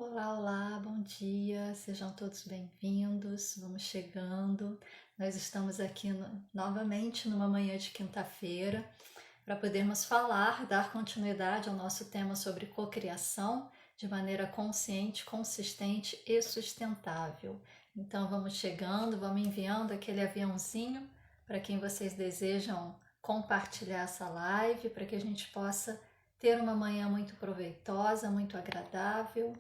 Olá, olá, bom dia, sejam todos bem-vindos. Vamos chegando. Nós estamos aqui novamente numa manhã de quinta-feira para podermos falar, dar continuidade ao nosso tema sobre cocriação de maneira consciente, consistente e sustentável. Então vamos chegando, vamos enviando aquele aviãozinho para quem vocês desejam compartilhar essa live, para que a gente possa ter uma manhã muito proveitosa, muito agradável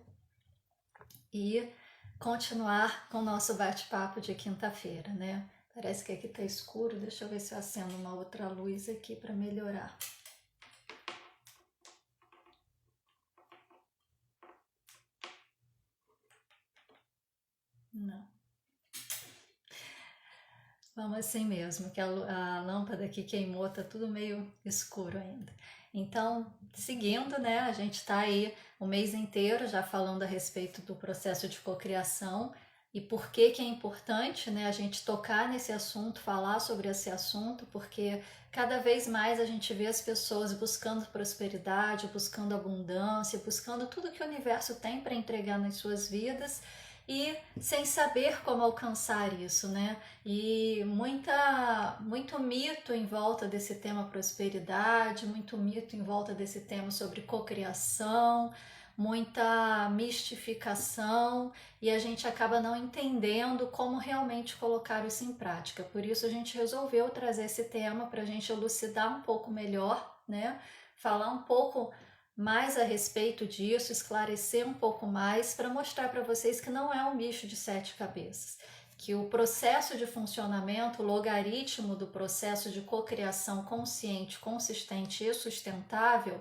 e continuar com o nosso bate-papo de quinta-feira, né? Parece que aqui tá escuro, deixa eu ver se eu acendo uma outra luz aqui para melhorar. Não. Vamos assim mesmo, que a lâmpada aqui queimou, tá tudo meio escuro ainda. Então, seguindo, né, a gente tá aí o mês inteiro já falando a respeito do processo de cocriação e por que que é importante, né, a gente tocar nesse assunto, falar sobre esse assunto, porque cada vez mais a gente vê as pessoas buscando prosperidade, buscando abundância, buscando tudo que o universo tem para entregar nas suas vidas e sem saber como alcançar isso, né? E muito mito em volta desse tema prosperidade, muito mito em volta desse tema sobre cocriação, muita mistificação e a gente acaba não entendendo como realmente colocar isso em prática. Por isso a gente resolveu trazer esse tema para a gente elucidar um pouco melhor, né? Falar um pouco mais a respeito disso, esclarecer um pouco mais para mostrar para vocês que não é um bicho de sete cabeças, que o processo de funcionamento, o logaritmo do processo de cocriação consciente, consistente e sustentável,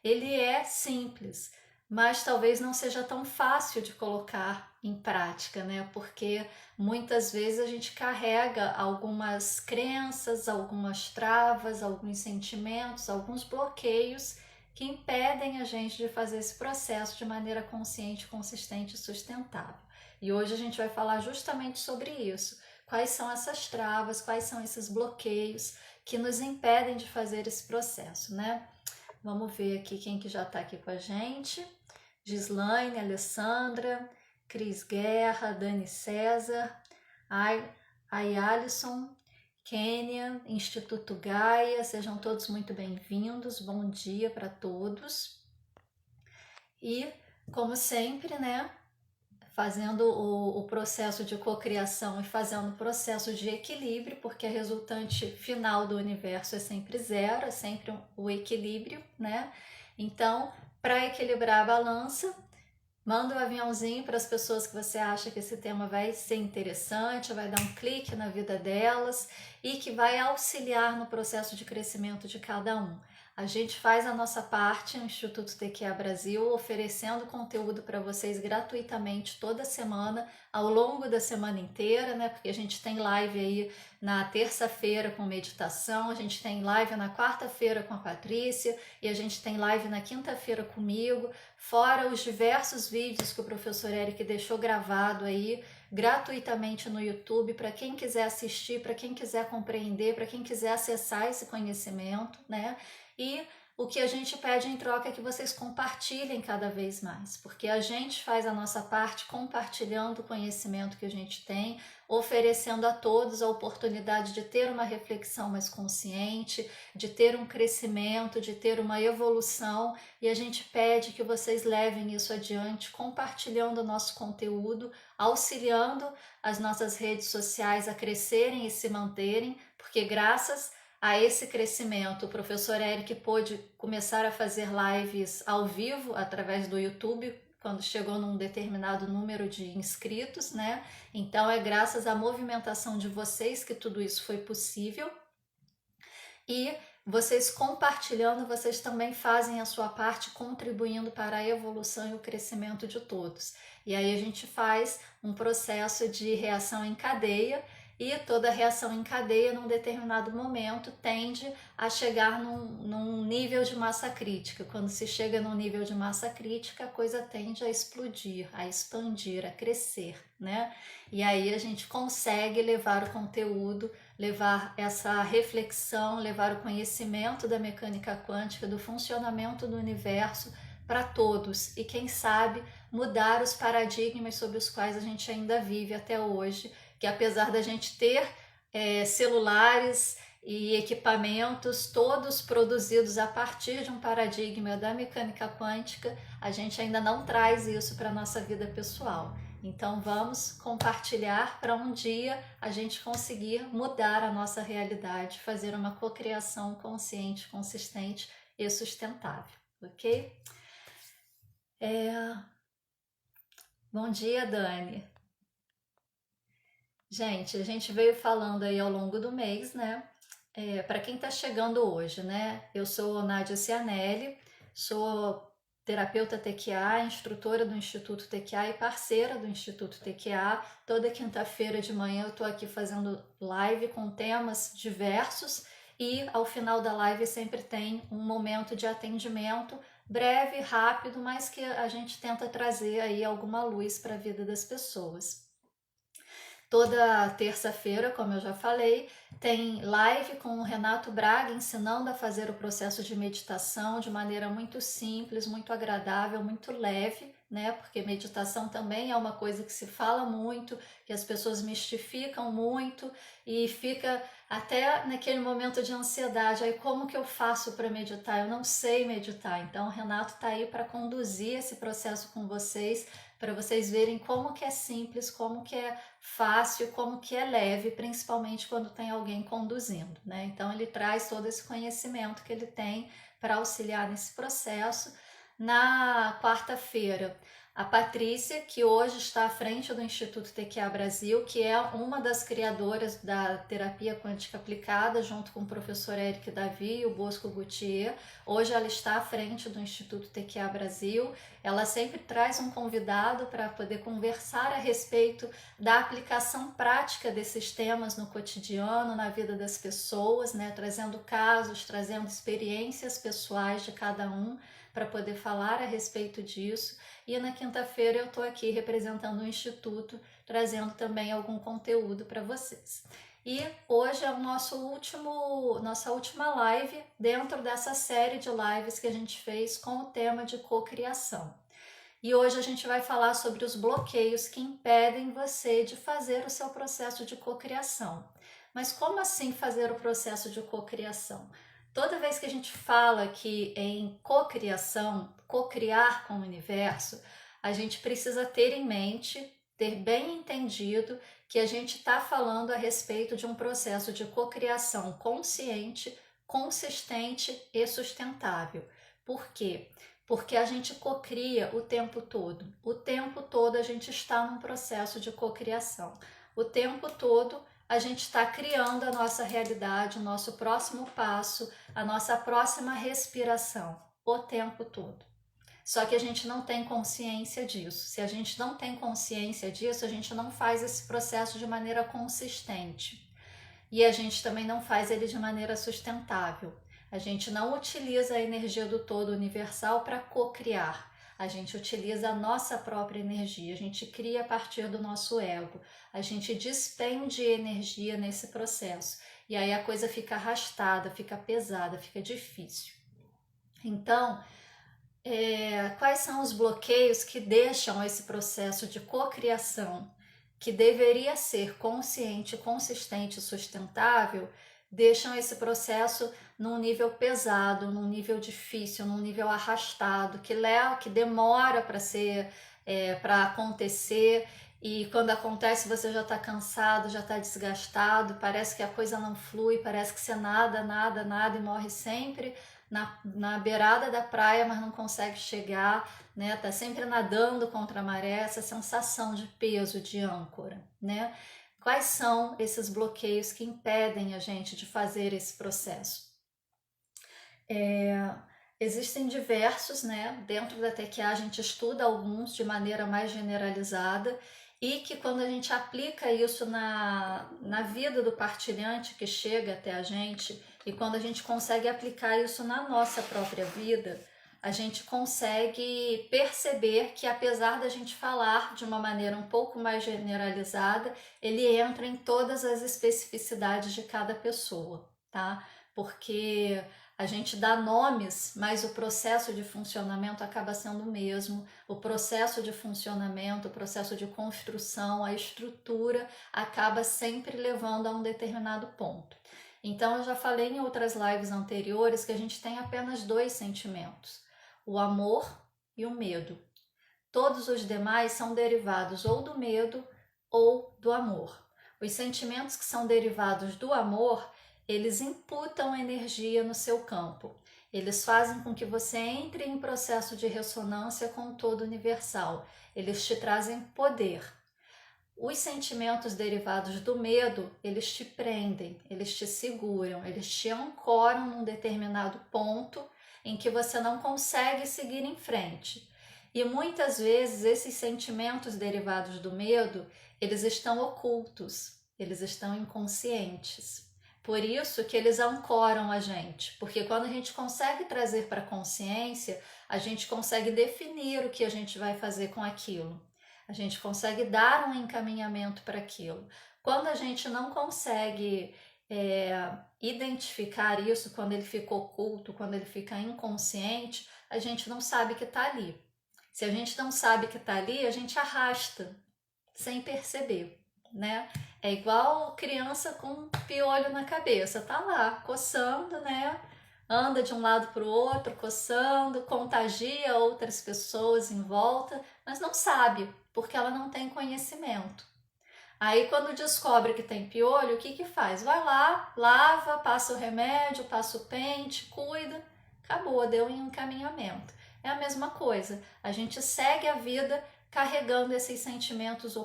ele é simples, mas talvez não seja tão fácil de colocar em prática, né? Porque muitas vezes a gente carrega algumas crenças, algumas travas, alguns sentimentos, alguns bloqueios que impedem a gente de fazer esse processo de maneira consciente, consistente e sustentável. E hoje a gente vai falar justamente sobre isso. Quais são essas travas, quais são esses bloqueios que nos impedem de fazer esse processo, né? Vamos ver aqui quem que já está aqui com a gente. Gislaine, Alessandra, Cris Guerra, Dani César, Alisson, Kênia, Instituto Gaia, sejam todos muito bem-vindos, bom dia para todos. E, como sempre, né, fazendo o processo de cocriação e fazendo o processo de equilíbrio, porque a resultante final do universo é sempre zero, é sempre o equilíbrio, né? Então, para equilibrar a balança, manda um aviãozinho para as pessoas que você acha que esse tema vai ser interessante, vai dar um clique na vida delas e que vai auxiliar no processo de crescimento de cada um. A gente faz a nossa parte no Instituto TQA Brasil, oferecendo conteúdo para vocês gratuitamente toda semana, ao longo da semana inteira, né? Porque a gente tem live aí na terça-feira com meditação, a gente tem live na quarta-feira com a Patrícia e a gente tem live na quinta-feira comigo, fora os diversos vídeos que o professor Eric deixou gravado aí gratuitamente no YouTube para quem quiser assistir, para quem quiser compreender, para quem quiser acessar esse conhecimento, né? E o que a gente pede em troca é que vocês compartilhem cada vez mais, porque a gente faz a nossa parte compartilhando o conhecimento que a gente tem, oferecendo a todos a oportunidade de ter uma reflexão mais consciente, de ter um crescimento, de ter uma evolução, e a gente pede que vocês levem isso adiante, compartilhando o nosso conteúdo, auxiliando as nossas redes sociais a crescerem e se manterem, porque graças a esse crescimento, o professor Eric pôde começar a fazer lives ao vivo através do YouTube quando chegou num determinado número de inscritos, né? Então é graças à movimentação de vocês que tudo isso foi possível. E vocês compartilhando, vocês também fazem a sua parte contribuindo para a evolução e o crescimento de todos. E aí a gente faz um processo de reação em cadeia e toda reação em cadeia, num determinado momento, tende a chegar num nível de massa crítica. Quando se chega num nível de massa crítica, a coisa tende a explodir, a expandir, a crescer, né? E aí a gente consegue levar o conteúdo, levar essa reflexão, levar o conhecimento da mecânica quântica, do funcionamento do universo para todos e, quem sabe, mudar os paradigmas sobre os quais a gente ainda vive até hoje, que apesar da gente ter celulares e equipamentos todos produzidos a partir de um paradigma da mecânica quântica, a gente ainda não traz isso para a nossa vida pessoal. Então vamos compartilhar para um dia a gente conseguir mudar a nossa realidade, fazer uma cocriação consciente, consistente e sustentável, ok? Bom dia, Dani. Gente, a gente veio falando aí ao longo do mês, né? Para quem está chegando hoje, né? Eu sou Nádia Cianelli, sou terapeuta TQA, instrutora do Instituto TQA e parceira do Instituto TQA. Toda quinta-feira de manhã eu estou aqui fazendo live com temas diversos e ao final da live sempre tem um momento de atendimento breve, rápido, mas que a gente tenta trazer aí alguma luz para a vida das pessoas. Toda terça-feira, como eu já falei, tem live com o Renato Braga ensinando a fazer o processo de meditação de maneira muito simples, muito agradável, muito leve, né? Porque meditação também é uma coisa que se fala muito, que as pessoas mistificam muito e fica até naquele momento de ansiedade. Aí, como que eu faço para meditar? Eu não sei meditar. Então, o Renato está aí para conduzir esse processo com vocês, para vocês verem como que é simples, como que é fácil, como que é leve, principalmente quando tem alguém conduzindo, né? Então ele traz todo esse conhecimento que ele tem para auxiliar nesse processo. Na quarta-feira, a Patrícia, que hoje está à frente do Instituto TQA Brasil, que é uma das criadoras da terapia quântica aplicada, junto com o professor Eric Davi e o Bosco Guttier. Hoje ela está à frente do Instituto TQA Brasil. Ela sempre traz um convidado para poder conversar a respeito da aplicação prática desses temas no cotidiano, na vida das pessoas, né? Trazendo casos, trazendo experiências pessoais de cada um para poder falar a respeito disso. E na quinta-feira eu estou aqui representando o Instituto, trazendo também algum conteúdo para vocês. E hoje é o nossa última live dentro dessa série de lives que a gente fez com o tema de cocriação. E hoje a gente vai falar sobre os bloqueios que impedem você de fazer o seu processo de cocriação. Mas como assim fazer o processo de cocriação? Toda vez que a gente fala aqui em cocriação, cocriar com o universo, a gente precisa ter em mente, ter bem entendido que a gente está falando a respeito de um processo de cocriação consciente, consistente e sustentável. Por quê? Porque a gente cocria o tempo todo. O tempo todo a gente está num processo de cocriação. O tempo todo a gente está criando a nossa realidade, o nosso próximo passo, a nossa próxima respiração, o tempo todo. Só que a gente não tem consciência disso. Se a gente não tem consciência disso, a gente não faz esse processo de maneira consistente. E a gente também não faz ele de maneira sustentável. A gente não utiliza a energia do todo universal para cocriar. A gente utiliza a nossa própria energia, a gente cria a partir do nosso ego, a gente despende energia nesse processo. E aí a coisa fica arrastada, fica pesada, fica difícil. Então, quais são os bloqueios que deixam esse processo de cocriação, que deveria ser consciente, consistente e sustentável, deixam esse processo num nível pesado, num nível difícil, num nível arrastado, que demora para acontecer, e quando acontece você já está cansado, já está desgastado, parece que a coisa não flui, parece que você nada e morre sempre na beirada da praia, mas não consegue chegar, né? Tá sempre nadando contra a maré, essa sensação de peso, de âncora, né? Quais são esses bloqueios que impedem a gente de fazer esse processo? Existem diversos, né? Dentro da TQA a gente estuda alguns de maneira mais generalizada e que quando a gente aplica isso na vida do partilhante que chega até a gente e quando a gente consegue aplicar isso na nossa própria vida, a gente consegue perceber que apesar da gente falar de uma maneira um pouco mais generalizada, ele entra em todas as especificidades de cada pessoa, tá? porque a gente dá nomes, mas o processo de funcionamento acaba sendo o mesmo. O processo de funcionamento, o processo de construção, a estrutura acaba sempre levando a um determinado ponto. Então, eu já falei em outras lives anteriores que a gente tem apenas dois sentimentos: o amor e o medo. Todos os demais são derivados ou do medo ou do amor. Os sentimentos que são derivados do amor, eles imputam energia no seu campo. Eles fazem com que você entre em processo de ressonância com o todo universal. Eles te trazem poder. Os sentimentos derivados do medo, eles te prendem, eles te seguram, eles te ancoram num determinado ponto em que você não consegue seguir em frente. E muitas vezes esses sentimentos derivados do medo, eles estão ocultos, eles estão inconscientes. Por isso que eles ancoram a gente, porque quando a gente consegue trazer para a consciência, a gente consegue definir o que a gente vai fazer com aquilo. A gente consegue dar um encaminhamento para aquilo. Quando a gente não consegue identificar isso, quando ele fica oculto, quando ele fica inconsciente, a gente não sabe que está ali. Se a gente não sabe que está ali, a gente arrasta sem perceber, né? É igual criança com piolho na cabeça, tá lá coçando, né? Anda de um lado para o outro, coçando, contagia outras pessoas em volta, mas não sabe, porque ela não tem conhecimento. Aí quando descobre que tem piolho, o que que faz? Vai lá, lava, passa o remédio, passa o pente, cuida, acabou, deu um encaminhamento. É a mesma coisa, a gente segue a vida carregando esses sentimentos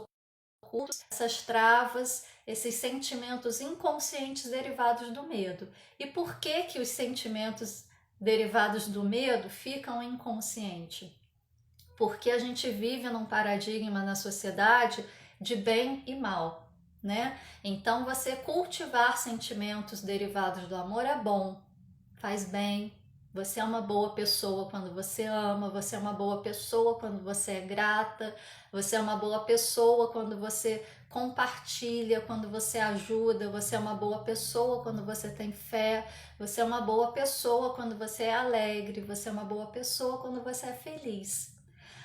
ocultos, essas travas, esses sentimentos inconscientes derivados do medo. E por que que os sentimentos derivados do medo ficam inconscientes? Porque a gente vive num paradigma na sociedade de bem e mal, né? Então você cultivar sentimentos derivados do amor é bom, faz bem. Você é uma boa pessoa quando você ama, você é uma boa pessoa quando você é grata, você é uma boa pessoa quando você compartilha, quando você ajuda, você é uma boa pessoa quando você tem fé, você é uma boa pessoa quando você é alegre, você é uma boa pessoa quando você é feliz.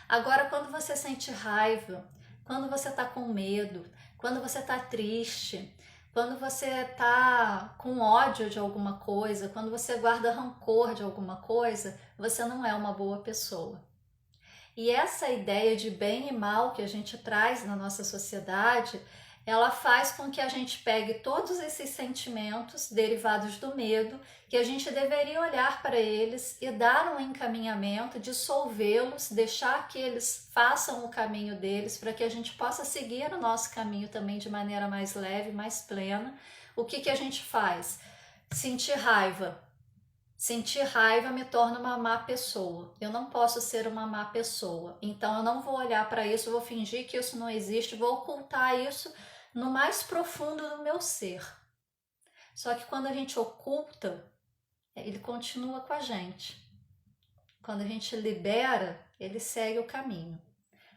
Agora, quando você sente raiva, quando você está com medo, quando você está triste, quando você está com ódio de alguma coisa, quando você guarda rancor de alguma coisa, você não é uma boa pessoa. E essa ideia de bem e mal que a gente traz na nossa sociedade, ela faz com que a gente pegue todos esses sentimentos derivados do medo, que a gente deveria olhar para eles e dar um encaminhamento, dissolvê-los, deixar que eles façam o caminho deles, para que a gente possa seguir o nosso caminho também de maneira mais leve, mais plena. O que a gente faz? Sentir raiva. Sentir raiva me torna uma má pessoa. Eu não posso ser uma má pessoa. Então eu não vou olhar para isso, vou fingir que isso não existe, vou ocultar isso no mais profundo do meu ser. Só que quando a gente oculta, ele continua com a gente. Quando a gente libera, ele segue o caminho.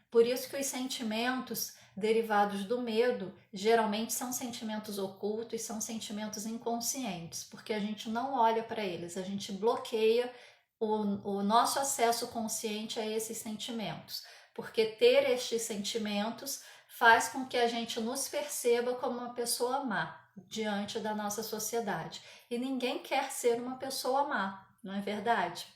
Por isso que os sentimentos derivados do medo geralmente são sentimentos ocultos, são sentimentos inconscientes, porque a gente não olha para eles, a gente bloqueia o nosso acesso consciente a esses sentimentos, porque ter estes sentimentos faz com que a gente nos perceba como uma pessoa má diante da nossa sociedade. E ninguém quer ser uma pessoa má, não é verdade?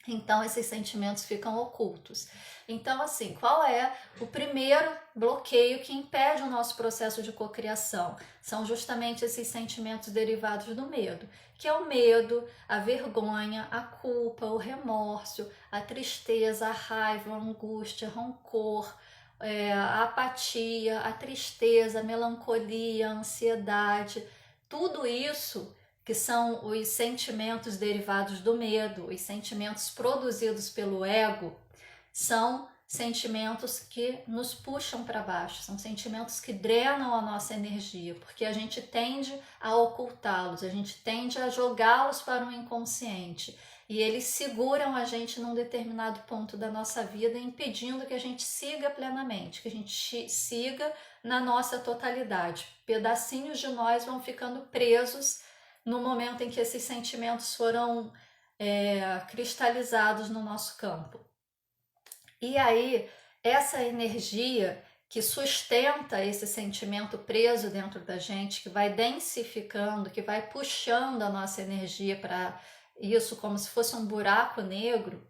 Então esses sentimentos ficam ocultos. Então, assim, qual é o primeiro bloqueio que impede o nosso processo de cocriação? São justamente esses sentimentos derivados do medo, que é o medo, a vergonha, a culpa, o remorso, a tristeza, a raiva, a angústia, rancor, a apatia, a tristeza, a melancolia, a ansiedade. Tudo isso que são os sentimentos derivados do medo, os sentimentos produzidos pelo ego, são sentimentos que nos puxam para baixo, são sentimentos que drenam a nossa energia, porque a gente tende a ocultá-los, a gente tende a jogá-los para o inconsciente, e eles seguram a gente num determinado ponto da nossa vida, impedindo que a gente siga plenamente, que a gente siga na nossa totalidade. Pedacinhos de nós vão ficando presos no momento em que esses sentimentos foram cristalizados no nosso campo. E aí, essa energia que sustenta esse sentimento preso dentro da gente, que vai densificando, que vai puxando a nossa energia para isso como se fosse um buraco negro,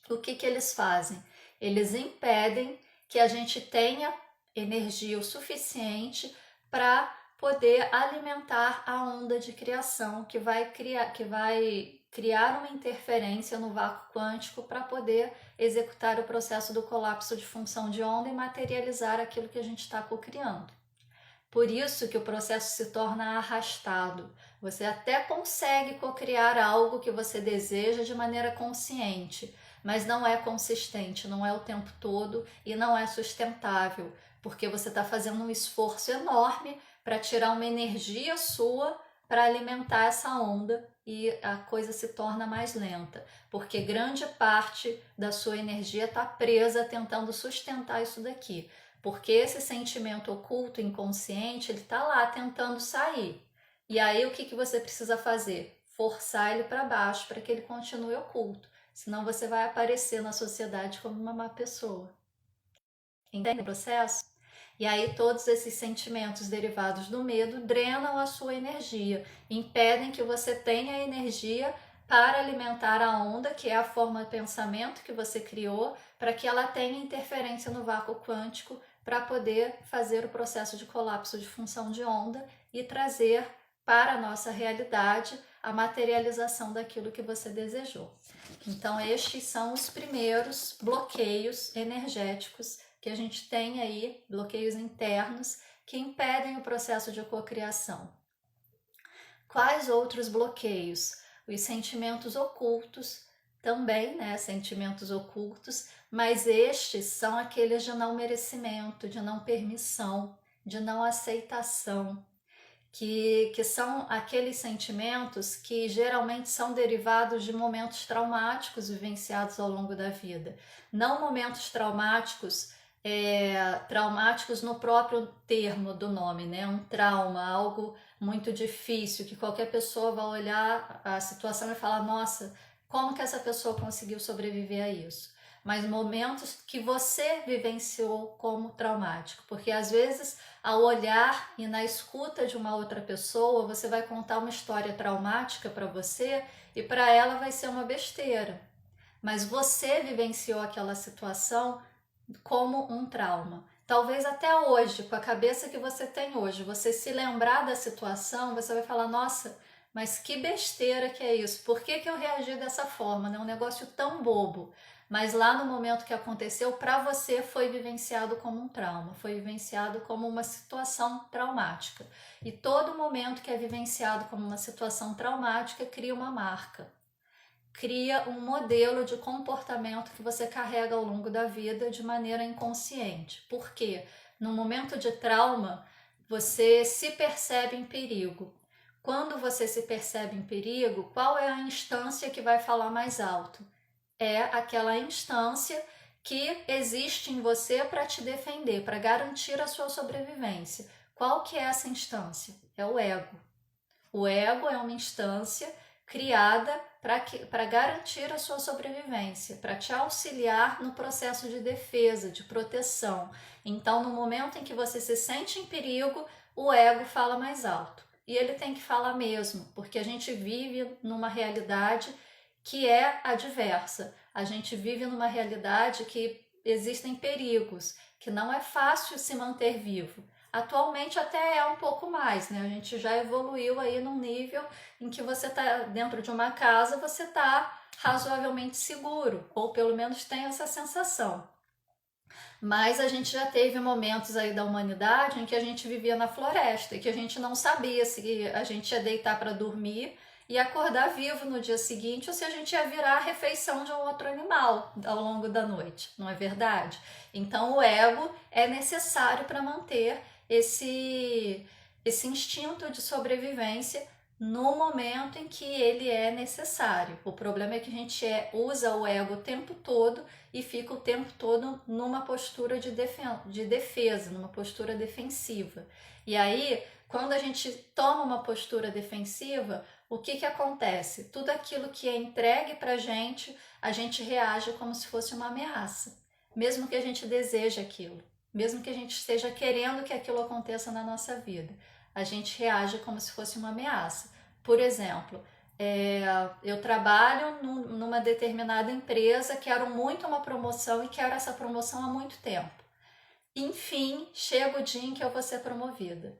o que eles fazem? Eles impedem que a gente tenha energia o suficiente para poder alimentar a onda de criação que vai criar uma interferência no vácuo quântico para poder executar o processo do colapso de função de onda e materializar aquilo que a gente está cocriando. Por isso que o processo se torna arrastado. Você até consegue cocriar algo que você deseja de maneira consciente, mas não é consistente, não é o tempo todo e não é sustentável, porque você está fazendo um esforço enorme para tirar uma energia sua para alimentar essa onda e a coisa se torna mais lenta, porque grande parte da sua energia está presa tentando sustentar isso daqui, porque esse sentimento oculto, inconsciente, ele está lá tentando sair. E aí o que você precisa fazer? Forçar ele para baixo para que ele continue oculto, senão você vai aparecer na sociedade como uma má pessoa. Entende o processo? E aí todos esses sentimentos derivados do medo drenam a sua energia, impedem que você tenha energia para alimentar a onda, que é a forma de pensamento que você criou, para que ela tenha interferência no vácuo quântico, para poder fazer o processo de colapso de função de onda e trazer para a nossa realidade a materialização daquilo que você desejou. Então estes são os primeiros bloqueios energéticos que a gente tem aí, bloqueios internos, que impedem o processo de cocriação. Quais outros bloqueios? Os sentimentos ocultos, também, né? Sentimentos ocultos, mas estes são aqueles de não merecimento, de não permissão, de não aceitação, que são aqueles sentimentos que geralmente são derivados de momentos traumáticos vivenciados ao longo da vida. Não momentos traumáticos traumáticos no próprio termo do nome, né? Um trauma, algo muito difícil, que qualquer pessoa vai olhar a situação e falar, nossa, como que essa pessoa conseguiu sobreviver a isso? Mas momentos que você vivenciou como traumático, porque às vezes ao olhar e na escuta de uma outra pessoa, você vai contar uma história traumática para você e para ela vai ser uma besteira. Mas você vivenciou aquela situação como um trauma. Talvez até hoje, com a cabeça que você tem hoje, você se lembrar da situação, você vai falar, nossa, mas que besteira que é isso? Por que eu reagi dessa forma? É um negócio tão bobo. Mas lá no momento que aconteceu, para você foi vivenciado como um trauma, foi vivenciado como uma situação traumática. E todo momento que é vivenciado como uma situação traumática cria uma marca, cria um modelo de comportamento que você carrega ao longo da vida de maneira inconsciente. Por quê? No momento de trauma, você se percebe em perigo. Quando você se percebe em perigo, qual é a instância que vai falar mais alto? É aquela instância que existe em você para te defender, para garantir a sua sobrevivência. Qual que é essa instância? É o ego. O ego é uma instância criada para garantir a sua sobrevivência, para te auxiliar no processo de defesa, de proteção. Então, no momento em que você se sente em perigo, o ego fala mais alto. E ele tem que falar mesmo, porque a gente vive numa realidade que é adversa. A gente vive numa realidade que existem perigos, que não é fácil se manter vivo. Atualmente até é um pouco mais, né? A gente já evoluiu aí num nível em que você está dentro de uma casa, você está razoavelmente seguro, ou pelo menos tem essa sensação. Mas a gente já teve momentos aí da humanidade em que a gente vivia na floresta e que a gente não sabia se a gente ia deitar para dormir e acordar vivo no dia seguinte ou se a gente ia virar a refeição de um outro animal ao longo da noite, não é verdade? Então o ego é necessário para manter esse instinto de sobrevivência no momento em que ele é necessário. O problema é que a gente usa o ego o tempo todo e fica o tempo todo numa postura de defesa, numa postura defensiva. E aí Quando a gente toma uma postura defensiva, o que acontece? Tudo aquilo que é entregue para a gente reage como se fosse uma ameaça, mesmo que a gente deseje aquilo, mesmo que a gente esteja querendo que aquilo aconteça na nossa vida. A gente reage como se fosse uma ameaça. Por exemplo, eu trabalho numa determinada empresa, quero muito uma promoção e quero essa promoção há muito tempo. Enfim, chega o dia em que eu vou ser promovida.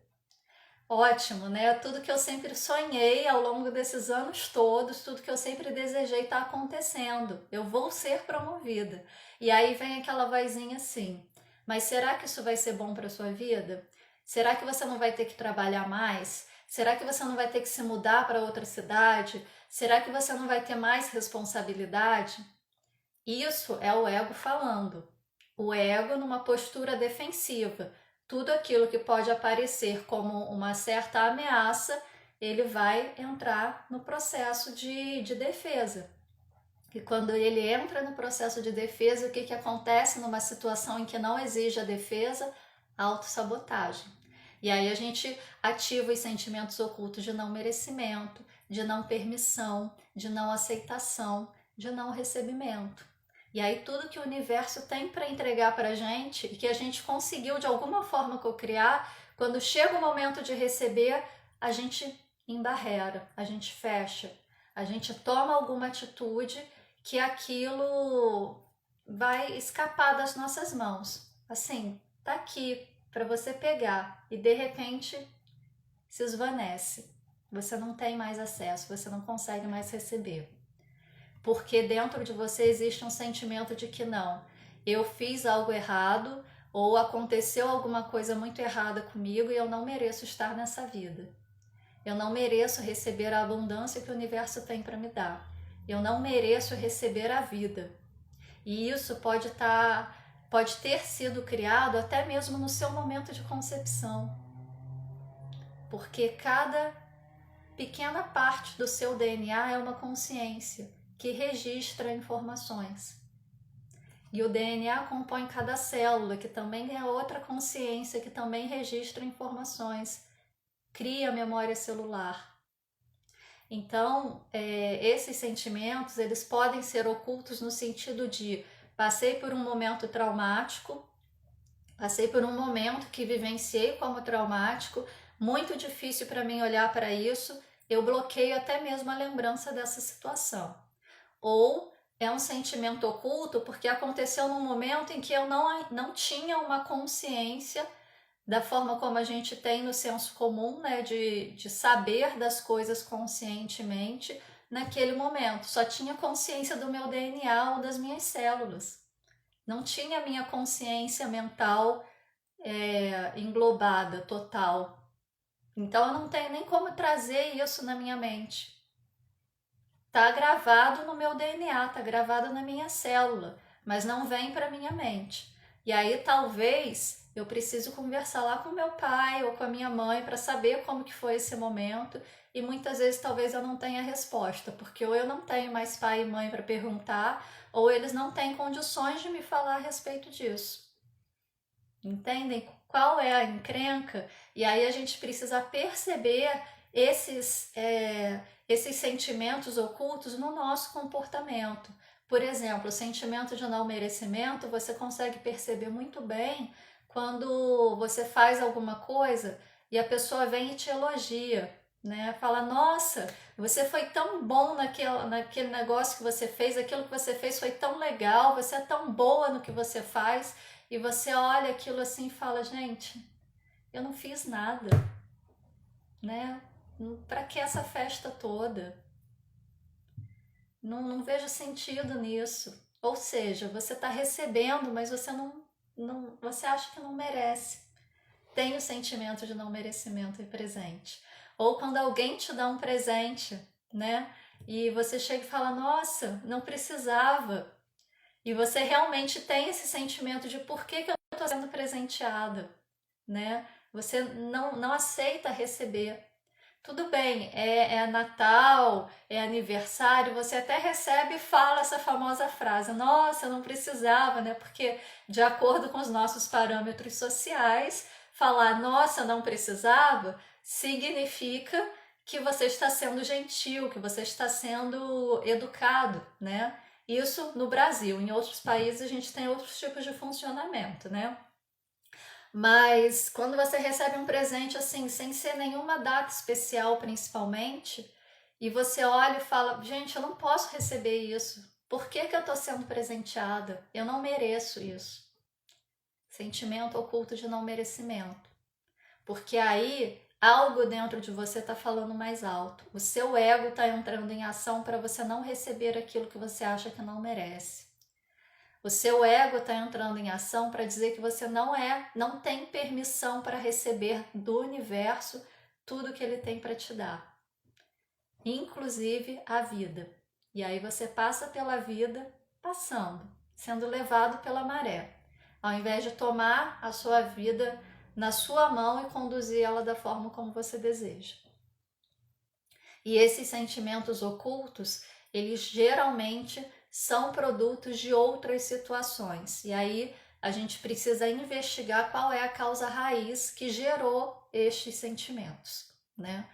Ótimo, né? Tudo que eu sempre sonhei ao longo desses anos todos, tudo que eu sempre desejei está acontecendo. Eu vou ser promovida. E aí vem aquela vozinha assim: mas será que isso vai ser bom para sua vida? Será que você não vai ter que trabalhar mais? Será que você não vai ter que se mudar para outra cidade? Será que você não vai ter mais responsabilidade? Isso é o ego falando. O ego numa postura defensiva. Tudo aquilo que pode aparecer como uma certa ameaça, ele vai entrar no processo de defesa. E quando ele entra no processo de defesa, o que acontece numa situação em que não exige a defesa? Autossabotagem. E aí a gente ativa os sentimentos ocultos de não merecimento, de não permissão, de não aceitação, de não recebimento. E aí tudo que o universo tem para entregar para a gente e que a gente conseguiu de alguma forma cocriar, quando chega o momento de receber, a gente embarrera, a gente fecha, a gente toma alguma atitude que aquilo vai escapar das nossas mãos. Assim, tá aqui para você pegar e de repente se esvanece. Você não tem mais acesso, você não consegue mais receber. Porque dentro de você existe um sentimento de que não, eu fiz algo errado ou aconteceu alguma coisa muito errada comigo e eu não mereço estar nessa vida. Eu não mereço receber a abundância que o universo tem para me dar. Eu não mereço receber a vida. E isso pode ter sido criado até mesmo no seu momento de concepção. Porque cada pequena parte do seu DNA é uma consciência que registra informações. E o DNA compõe cada célula, que também é outra consciência, que também registra informações, cria memória celular. Então, esses sentimentos, eles podem ser ocultos no sentido de passei por um momento traumático, passei por um momento que vivenciei como traumático, muito difícil para mim olhar para isso, eu bloqueio até mesmo a lembrança dessa situação. Ou é um sentimento oculto porque aconteceu num momento em que eu não tinha uma consciência da forma como a gente tem no senso comum, né, de saber das coisas conscientemente naquele momento. Só tinha consciência do meu DNA ou das minhas células. Não tinha minha consciência mental englobada, total. Então eu não tenho nem como trazer isso na minha mente. Tá gravado no meu DNA, tá gravado na minha célula, mas não vem para minha mente. E aí talvez eu preciso conversar lá com meu pai ou com a minha mãe para saber como que foi esse momento, e muitas vezes talvez eu não tenha resposta, porque ou eu não tenho mais pai e mãe para perguntar, ou eles não têm condições de me falar a respeito disso. Entendem qual é a encrenca? E aí a gente precisa perceber esses sentimentos ocultos no nosso comportamento. Por exemplo, o sentimento de não merecimento você consegue perceber muito bem quando você faz alguma coisa e a pessoa vem e te elogia, né? Fala, nossa, você foi tão bom naquele negócio que você fez, aquilo que você fez foi tão legal, você é tão boa no que você faz, e você olha aquilo assim e fala, gente, eu não fiz nada, né? Para que essa festa toda? Não vejo sentido nisso. Ou seja, você está recebendo, mas você você acha que não merece. Tem o sentimento de não merecimento presente. Ou quando alguém te dá um presente, né? E você chega e fala, nossa, não precisava. E você realmente tem esse sentimento de por que eu estou sendo presenteada, né? Você não aceita receber. Tudo bem, é Natal, é aniversário, você até recebe e fala essa famosa frase, nossa, eu não precisava, né? Porque de acordo com os nossos parâmetros sociais, falar nossa, não precisava significa que você está sendo gentil, que você está sendo educado, né? Isso no Brasil. Em outros países a gente tem outros tipos de funcionamento, né? Mas quando você recebe um presente assim, sem ser nenhuma data especial principalmente, e você olha e fala, gente, eu não posso receber isso. Por que que eu estou sendo presenteada? Eu não mereço isso. Sentimento oculto de não merecimento. Porque aí algo dentro de você está falando mais alto. O seu ego está entrando em ação para você não receber aquilo que você acha que não merece. O seu ego está entrando em ação para dizer que você não tem permissão para receber do universo tudo que ele tem para te dar, inclusive a vida. E aí você passa pela vida passando, sendo levado pela maré, ao invés de tomar a sua vida na sua mão e conduzir ela da forma como você deseja. E esses sentimentos ocultos, eles geralmente são produtos de outras situações. E aí a gente precisa investigar qual é a causa raiz que gerou estes sentimentos, né?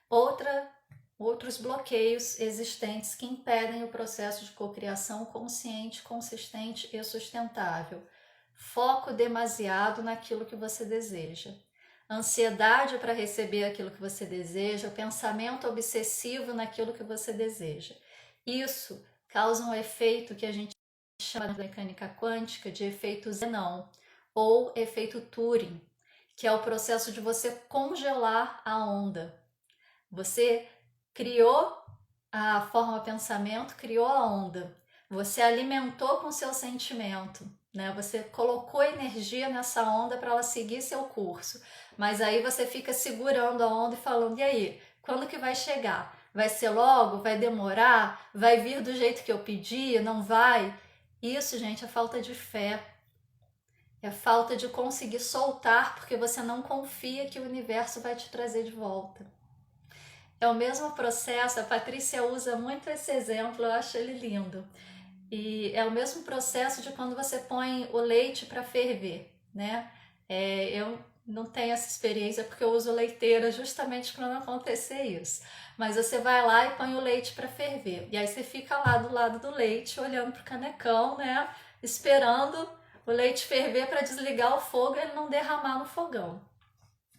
Outros bloqueios existentes que impedem o processo de cocriação consciente, consistente e sustentável. Foco demasiado naquilo que você deseja. Ansiedade para receber aquilo que você deseja, pensamento obsessivo naquilo que você deseja. Isso causa um efeito que a gente chama na mecânica quântica de efeito Zenon ou efeito Turing, que é o processo de você congelar a onda. Você criou a forma pensamento, criou a onda. Você alimentou com seu sentimento, né? Você colocou energia nessa onda para ela seguir seu curso. Mas aí você fica segurando a onda e falando: "E aí, quando que vai chegar? Vai ser logo? Vai demorar? Vai vir do jeito que eu pedi? Não vai?" Isso, gente, é falta de fé. É falta de conseguir soltar porque você não confia que o universo vai te trazer de volta. É o mesmo processo, a Patrícia usa muito esse exemplo, eu acho ele lindo. E é o mesmo processo de quando você põe o leite para ferver, né? Eu não tenho essa experiência porque eu uso leiteira justamente para não acontecer isso. Mas você vai lá e põe o leite para ferver. E aí você fica lá do lado do leite, olhando pro canecão, né? Esperando o leite ferver para desligar o fogo e ele não derramar no fogão.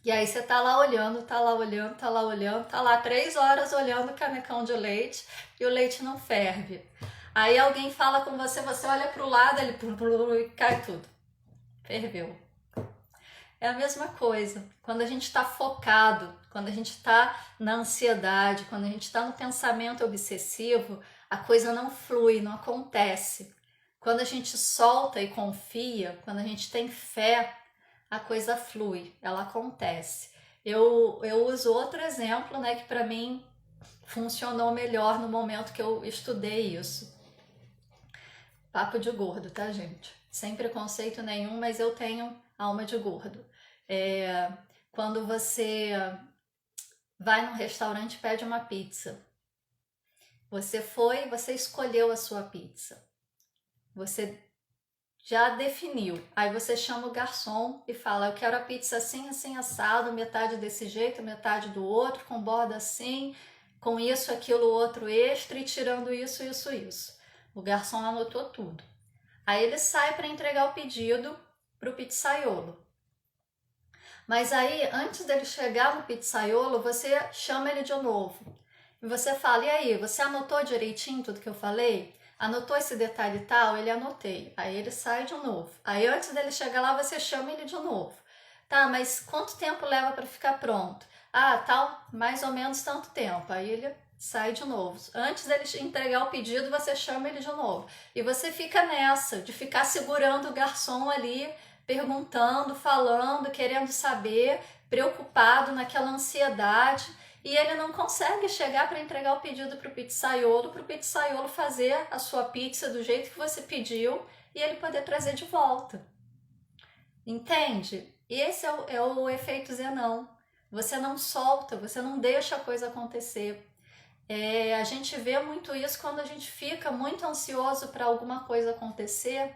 E aí você tá lá olhando, tá lá olhando, tá lá olhando, tá lá 3 horas olhando o canecão de leite e o leite não ferve. Aí alguém fala com você, você olha pro lado, ele e cai tudo. Ferveu. É a mesma coisa. Quando a gente está focado, quando a gente está na ansiedade, quando a gente está no pensamento obsessivo, a coisa não flui, não acontece. Quando a gente solta e confia, quando a gente tem fé, a coisa flui, ela acontece. Eu uso outro exemplo, né, que para mim funcionou melhor no momento que eu estudei isso. Papo de gordo, tá, gente? Sem preconceito nenhum, mas eu tenho alma de gordo. Quando você vai num restaurante e pede uma pizza, você escolheu a sua pizza. Você já definiu. Aí você chama o garçom e fala: "Eu quero a pizza assim, assim, assado, metade desse jeito, metade do outro, com borda assim, com isso, aquilo, outro extra e tirando isso, isso, isso." O garçom anotou tudo. Aí ele sai para entregar o pedido para o pizzaiolo. Mas aí, antes dele chegar no pizzaiolo, você chama ele de novo. E você fala: "E aí, você anotou direitinho tudo que eu falei? Anotou esse detalhe tal?" Ele: "Anotei." Aí ele sai de novo. Aí antes dele chegar lá, você chama ele de novo. "Tá, mas quanto tempo leva para ficar pronto?" "Ah, tal, mais ou menos tanto tempo." Aí ele sai de novo. Antes dele entregar o pedido, você chama ele de novo. E você fica nessa, de ficar segurando o garçom ali, perguntando, falando, querendo saber, preocupado naquela ansiedade. E ele não consegue chegar para entregar o pedido para o pizzaiolo fazer a sua pizza do jeito que você pediu e ele poder trazer de volta. Entende? E esse é o efeito Zenão. Você não solta, você não deixa a coisa acontecer. A gente vê muito isso quando a gente fica muito ansioso para alguma coisa acontecer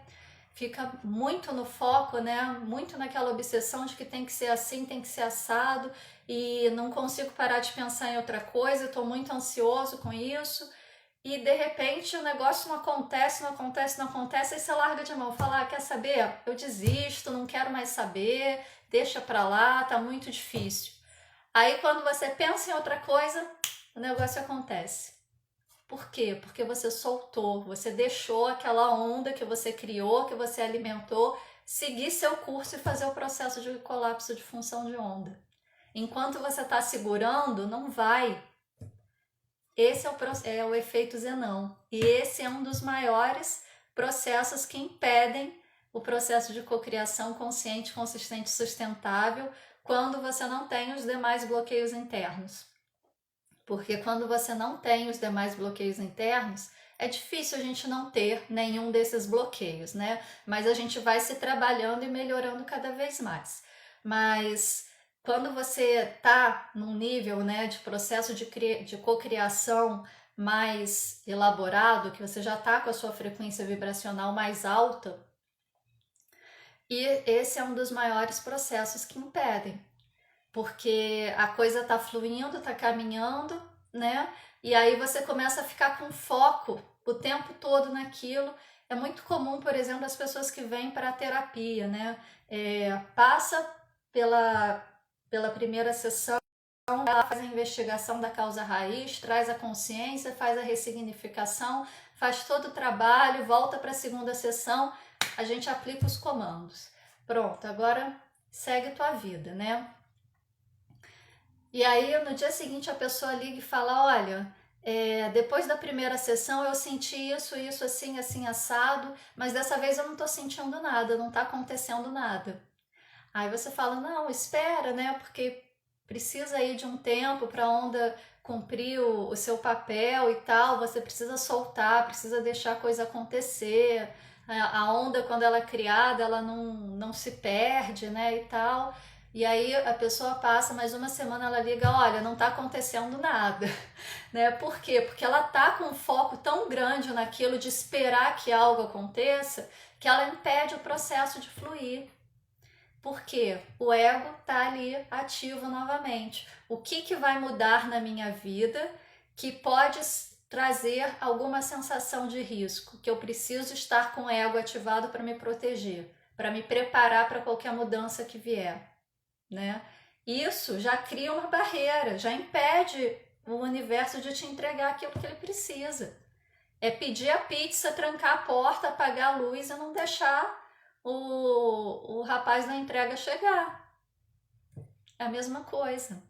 fica muito no foco, né? Muito naquela obsessão de que tem que ser assim, tem que ser assado, e não consigo parar de pensar em outra coisa, estou muito ansioso com isso, e de repente o negócio não acontece, não acontece, não acontece, aí você larga de mão, fala, quer saber? Eu desisto, não quero mais saber, deixa pra lá, tá muito difícil. Aí quando você pensa em outra coisa, o negócio acontece. Por quê? Porque você soltou, você deixou aquela onda que você criou, que você alimentou, seguir seu curso e fazer o processo de colapso de função de onda. Enquanto você está segurando, não vai. Esse é o efeito Zenão. E esse é um dos maiores processos que impedem o processo de cocriação consciente, consistente e sustentável quando você não tem os demais bloqueios internos. Porque quando você não tem os demais bloqueios internos, é difícil a gente não ter nenhum desses bloqueios, né? Mas a gente vai se trabalhando e melhorando cada vez mais. Mas quando você está num nível, né, de processo de cocriação mais elaborado, que você já está com a sua frequência vibracional mais alta, e esse é um dos maiores processos que impedem, porque a coisa está fluindo, está caminhando, né? E aí você começa a ficar com foco o tempo todo naquilo. É muito comum, por exemplo, as pessoas que vêm para a terapia, né? Passa pela primeira sessão, ela faz a investigação da causa raiz, traz a consciência, faz a ressignificação, faz todo o trabalho, volta para a segunda sessão, a gente aplica os comandos. Pronto, agora segue tua vida, né? E aí no dia seguinte a pessoa liga e fala, olha, depois da primeira sessão eu senti isso, assim, assim, assado, mas dessa vez eu não tô sentindo nada, não tá acontecendo nada. Aí você fala, não, espera, né, porque precisa aí de um tempo para a onda cumprir o seu papel e tal, você precisa soltar, precisa deixar a coisa acontecer, a onda quando ela é criada, ela não se perde, né, e tal. E aí a pessoa passa mais uma semana, ela liga, olha, não tá acontecendo nada, né? Por quê? Porque ela tá com um foco tão grande naquilo de esperar que algo aconteça, que ela impede o processo de fluir. Porque o ego tá ali ativo novamente. O que vai mudar na minha vida que pode trazer alguma sensação de risco, que eu preciso estar com o ego ativado para me proteger, para me preparar para qualquer mudança que vier, né? Isso já cria uma barreira, já impede o universo de te entregar aquilo que ele precisa. É pedir a pizza, trancar a porta, apagar a luz e não deixar o rapaz da entrega chegar. É a mesma coisa.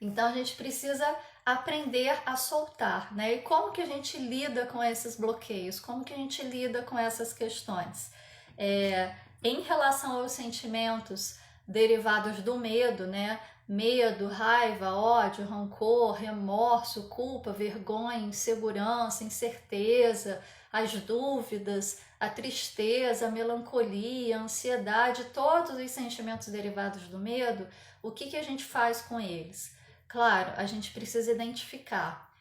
Então a gente precisa aprender a soltar, né? E como que a gente lida com esses bloqueios? Como que a gente lida com essas questões? Em relação aos sentimentos derivados do medo, né? Medo, raiva, ódio, rancor, remorso, culpa, vergonha, insegurança, incerteza, as dúvidas, a tristeza, a melancolia, a ansiedade, todos os sentimentos derivados do medo, o que a gente faz com eles? Claro, a gente precisa identificar,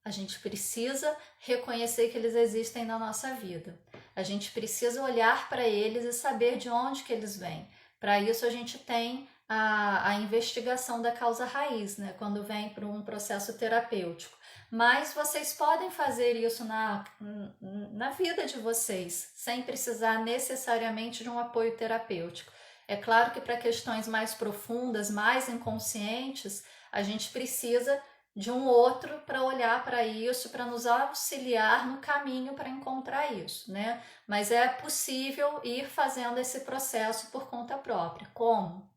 a gente precisa reconhecer que eles existem na nossa vida. A gente precisa olhar para eles e saber de onde que eles vêm. Para isso a gente tem a investigação da causa raiz, né? Quando vem para um processo terapêutico. Mas vocês podem fazer isso na vida de vocês, sem precisar necessariamente de um apoio terapêutico. É claro que para questões mais profundas, mais inconscientes, a gente precisa de um outro para olhar para isso, para nos auxiliar no caminho para encontrar isso, né? Mas é possível ir fazendo esse processo por conta própria. Como?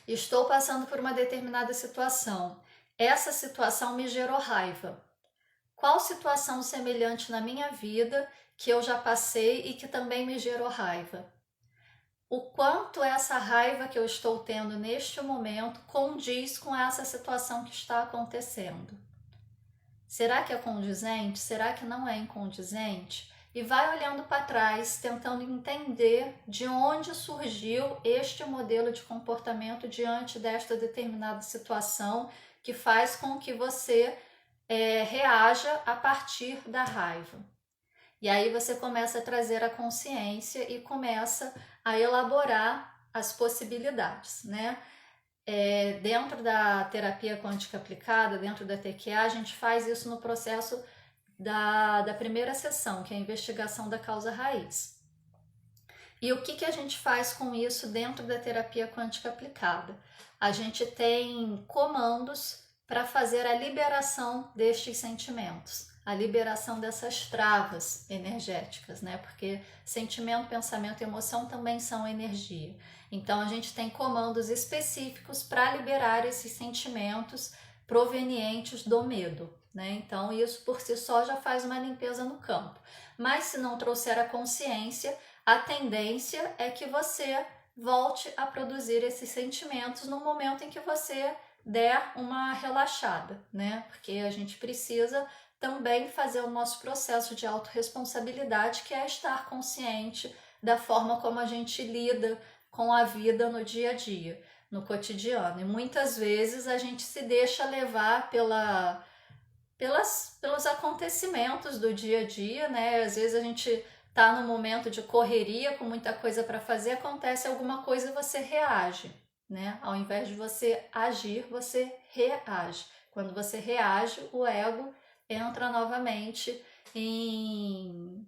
Estou passando por uma determinada situação. Essa situação me gerou raiva. Qual situação semelhante na minha vida que eu já passei e que também me gerou raiva? O quanto essa raiva que eu estou tendo neste momento condiz com essa situação que está acontecendo. Será que é condizente? Será que não é incondizente? E vai olhando para trás, tentando entender de onde surgiu este modelo de comportamento diante desta determinada situação que faz com que você reaja a partir da raiva. E aí você começa a trazer a consciência e começa a elaborar as possibilidades, né? Dentro da terapia quântica aplicada, dentro da TQA, a gente faz isso no processo da primeira sessão, que é a investigação da causa raiz. E o que a gente faz com isso dentro da terapia quântica aplicada? A gente tem comandos para fazer a liberação destes sentimentos, a liberação dessas travas energéticas, né? Porque sentimento, pensamento e emoção também são energia. Então a gente tem comandos específicos para liberar esses sentimentos provenientes do medo, né? Então isso por si só já faz uma limpeza no campo. Mas se não trouxer a consciência, a tendência é que você volte a produzir esses sentimentos no momento em que você der uma relaxada, né? Porque a gente precisa também fazer o nosso processo de autorresponsabilidade, que é estar consciente da forma como a gente lida com a vida no dia a dia, no cotidiano. E muitas vezes a gente se deixa levar pelos acontecimentos do dia a dia, né? Às vezes a gente tá num momento de correria, com muita coisa para fazer, acontece alguma coisa e você reage, né? Ao invés de você agir, você reage. Quando você reage, o ego entra novamente em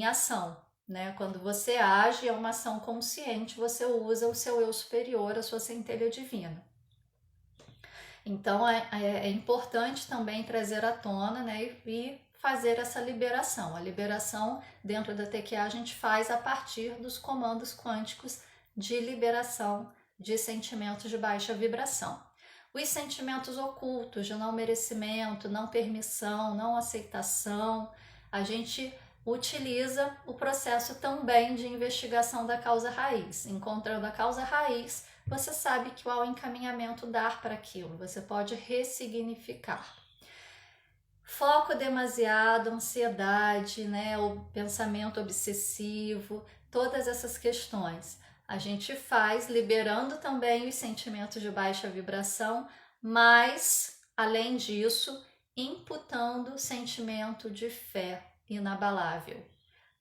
ação, né? Quando você age, é uma ação consciente, você usa o seu eu superior, a sua centelha divina. Então é importante também trazer à tona, né, e fazer essa liberação. A liberação dentro da TQA a gente faz a partir dos comandos quânticos de liberação de sentimentos de baixa vibração. Os sentimentos ocultos de não merecimento, não permissão, não aceitação, a gente utiliza o processo também de investigação da causa raiz. Encontrando a causa raiz, você sabe que há o encaminhamento dar para aquilo, você pode ressignificar. Foco demasiado, ansiedade, né, o pensamento obsessivo, todas essas questões. A gente faz liberando também os sentimentos de baixa vibração, mas, além disso, imputando sentimento de fé inabalável.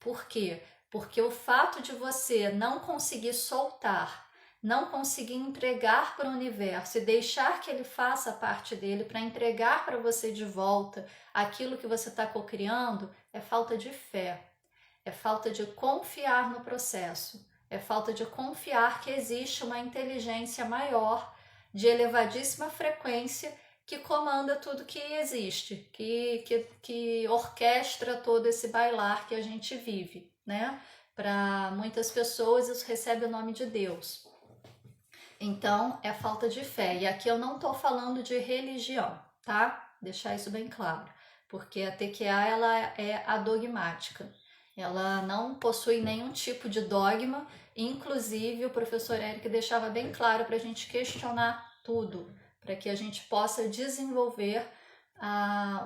Por quê? Porque o fato de você não conseguir soltar, não conseguir entregar para o universo e deixar que ele faça parte dele para entregar para você de volta aquilo que você está cocriando, é falta de fé, é falta de confiar no processo, é falta de confiar que existe uma inteligência maior, de elevadíssima frequência, que comanda tudo que existe, que orquestra todo esse bailar que a gente vive, né? Para muitas pessoas isso recebe o nome de Deus. Então, é falta de fé. E aqui eu não estou falando de religião, tá? Deixar isso bem claro. Porque a TQA, ela é adogmática. Ela não possui nenhum tipo de dogma. Inclusive, o professor Eric deixava bem claro para a gente questionar tudo, para que a gente possa desenvolver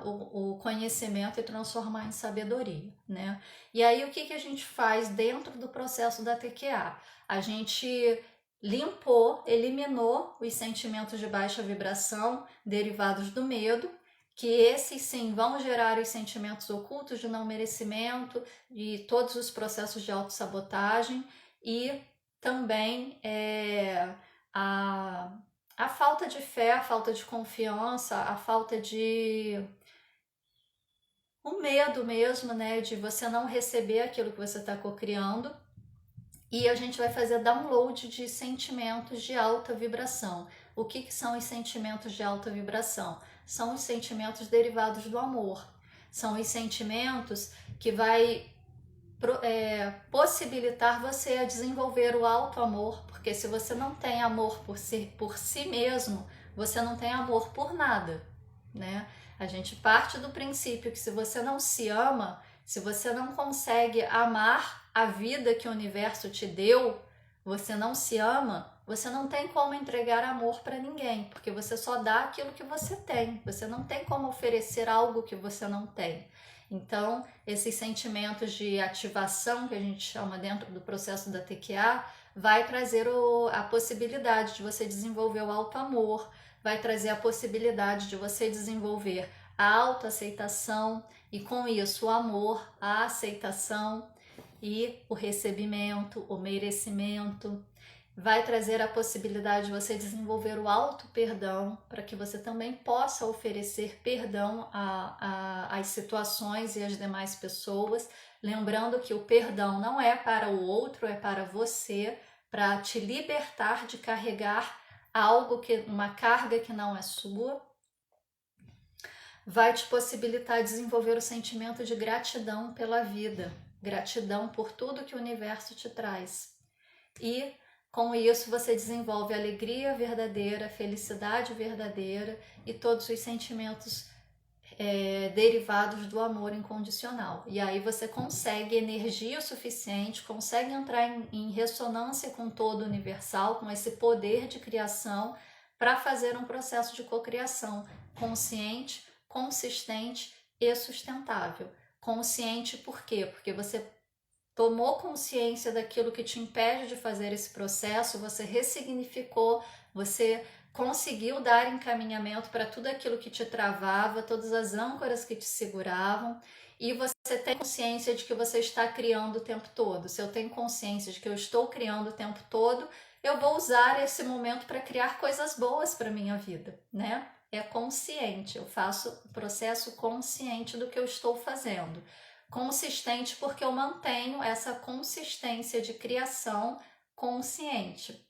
o conhecimento e transformar em sabedoria, né? E aí, o que a gente faz dentro do processo da TQA? A gente limpou, eliminou os sentimentos de baixa vibração derivados do medo, que esses sim vão gerar os sentimentos ocultos de não merecimento e todos os processos de autossabotagem e também a falta de fé, a falta de confiança, a falta de o medo mesmo, né, de você não receber aquilo que você está cocriando. E a gente vai fazer download de sentimentos de alta vibração. O que são os sentimentos de alta vibração? São os sentimentos derivados do amor. São os sentimentos que vai possibilitar você a desenvolver o alto amor, porque se você não tem amor por si mesmo, você não tem amor por nada, né? A gente parte do princípio que se você não se ama, se você não consegue amar a vida que o universo te deu, você não se ama, você não tem como entregar amor para ninguém, porque você só dá aquilo que você tem, você não tem como oferecer algo que você não tem. Então, esses sentimentos de ativação que a gente chama dentro do processo da TQA vai trazer a possibilidade de você desenvolver o alto amor, vai trazer a possibilidade de você desenvolver a autoaceitação e com isso o amor, a aceitação e o recebimento, o merecimento. Vai trazer a possibilidade de você desenvolver o auto-perdão para que você também possa oferecer perdão às situações e às demais pessoas. Lembrando que o perdão não é para o outro, é para você, para te libertar de carregar uma carga que não é sua. Vai te possibilitar desenvolver o sentimento de gratidão pela vida, gratidão por tudo que o universo te traz. E com isso você desenvolve alegria verdadeira, felicidade verdadeira e todos os sentimentos derivados do amor incondicional. E aí você consegue energia suficiente, consegue entrar em ressonância com todo o universal, com esse poder de criação, para fazer um processo de cocriação consciente, consistente e sustentável. Consciente por quê? Porque você tomou consciência daquilo que te impede de fazer esse processo, você ressignificou, você conseguiu dar encaminhamento para tudo aquilo que te travava, todas as âncoras que te seguravam, e você tem consciência de que você está criando o tempo todo. Se eu tenho consciência de que eu estou criando o tempo todo, eu vou usar esse momento para criar coisas boas para minha vida, né? É consciente, eu faço o processo consciente do que eu estou fazendo. Consistente porque eu mantenho essa consistência de criação consciente.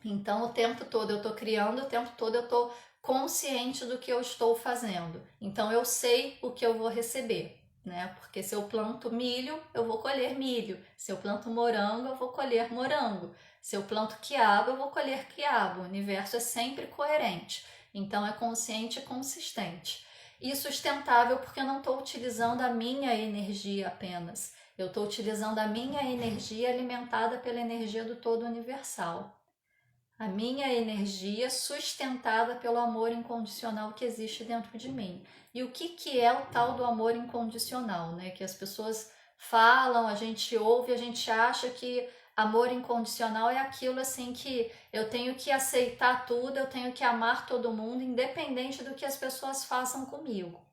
Então, o tempo todo eu estou criando, o tempo todo eu estou consciente do que eu estou fazendo. Então, eu sei o que eu vou receber, né? Porque se eu planto milho, eu vou colher milho. Se eu planto morango, eu vou colher morango. Se eu planto quiabo, eu vou colher quiabo. O universo é sempre coerente. Então, é consciente e consistente. E sustentável porque eu não estou utilizando a minha energia apenas. Eu estou utilizando a minha energia alimentada pela energia do todo universal. A minha energia sustentada pelo amor incondicional que existe dentro de mim. E o que é o tal do amor incondicional, né? Que as pessoas falam, a gente ouve, a gente acha que amor incondicional é aquilo assim que eu tenho que aceitar tudo, eu tenho que amar todo mundo, independente do que as pessoas façam comigo.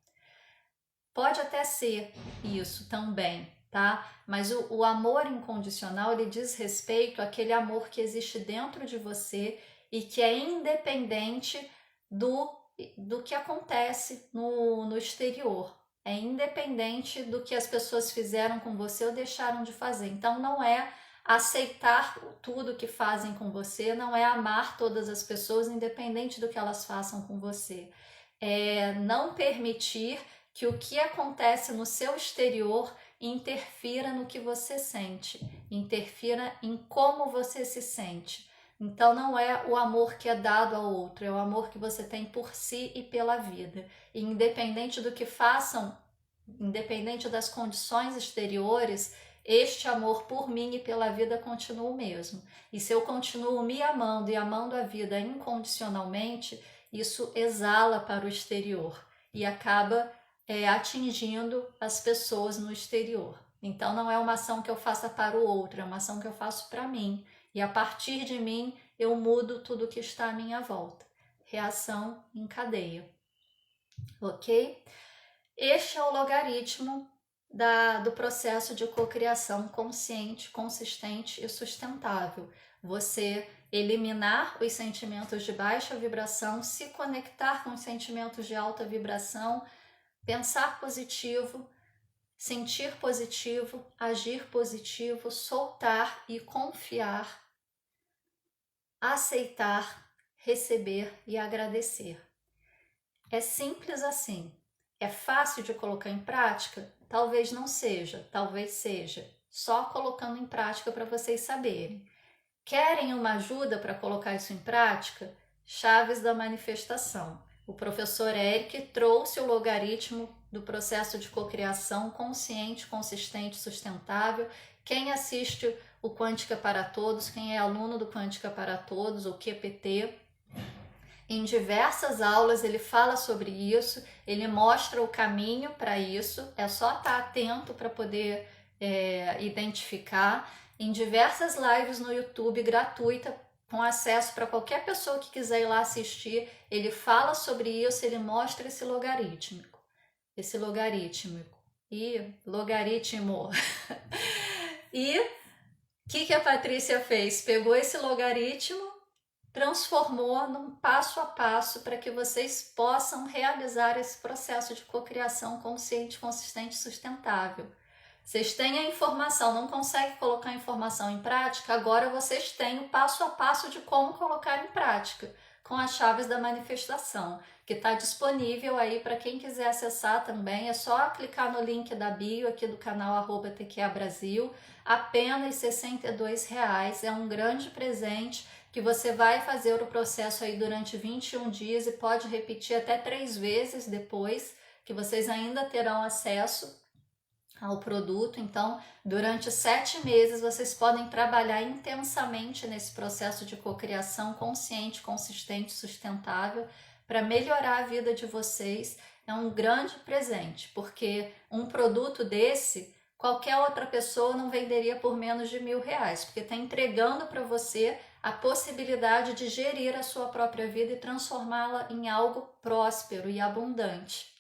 Pode até ser isso também, tá? Mas o amor incondicional, ele diz respeito àquele amor que existe dentro de você e que é independente do que acontece no exterior. É independente do que as pessoas fizeram com você ou deixaram de fazer. Então, não é aceitar tudo que fazem com você, não é amar todas as pessoas, independente do que elas façam com você. É não permitir que o que acontece no seu exterior interfira no que você sente, interfira em como você se sente. Então não é o amor que é dado ao outro, é o amor que você tem por si e pela vida. E independente do que façam, independente das condições exteriores, este amor por mim e pela vida continua o mesmo. E se eu continuo me amando e amando a vida incondicionalmente, isso exala para o exterior e acaba atingindo as pessoas no exterior. Então não é uma ação que eu faça para o outro, é uma ação que eu faço para mim. E a partir de mim eu mudo tudo que está à minha volta. Reação em cadeia. Ok? Este é o logaritmo do processo de cocriação consciente, consistente e sustentável. Você eliminar os sentimentos de baixa vibração, se conectar com os sentimentos de alta vibração, pensar positivo, sentir positivo, agir positivo, soltar e confiar, aceitar, receber e agradecer. É simples assim. É fácil de colocar em prática? Talvez não seja, talvez seja. Só colocando em prática para vocês saberem. Querem uma ajuda para colocar isso em prática? Chaves da manifestação. O professor Eric trouxe o logaritmo do processo de cocriação consciente, consistente, sustentável. Quem assiste o Quântica para Todos, quem é aluno do Quântica para Todos, o QPT, em diversas aulas ele fala sobre isso, ele mostra o caminho para isso, é só estar atento para poder identificar. Em diversas lives no YouTube gratuita, com acesso para qualquer pessoa que quiser ir lá assistir. Ele fala sobre isso, ele mostra esse logarítmico. Esse logarítmico. E logaritmo. E o que a Patrícia fez? Pegou esse logaritmo, transformou num passo a passo para que vocês possam realizar esse processo de cocriação consciente, consistente e sustentável. Vocês têm a informação, não conseguem colocar a informação em prática, agora vocês têm o passo a passo de como colocar em prática, com as chaves da manifestação, que está disponível aí para quem quiser acessar também. É só clicar no link da bio aqui do canal @tqabrasil, apenas R$ 62, é um grande presente que você vai fazer o processo aí durante 21 dias e pode repetir até 3 vezes depois, que vocês ainda terão acesso ao produto. Então, durante 7 meses, vocês podem trabalhar intensamente nesse processo de cocriação consciente, consistente, sustentável, para melhorar a vida de vocês. É um grande presente, porque um produto desse, qualquer outra pessoa não venderia por menos de R$ 1.000, porque está entregando para você a possibilidade de gerir a sua própria vida e transformá-la em algo próspero e abundante.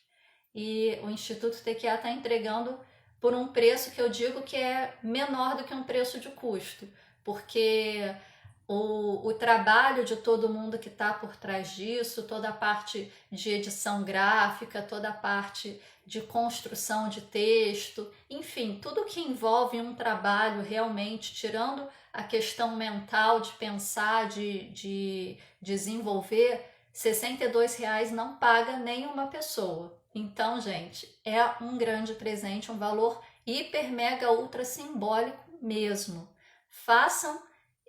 E o Instituto TQA está entregando por um preço que eu digo que é menor do que um preço de custo, porque o trabalho de todo mundo que está por trás disso, toda a parte de edição gráfica, toda a parte de construção de texto, enfim, tudo que envolve um trabalho realmente, tirando a questão mental de pensar, de desenvolver, R$ 62 não paga nenhuma pessoa. Então, gente, é um grande presente, um valor hiper, mega, ultra simbólico mesmo. Façam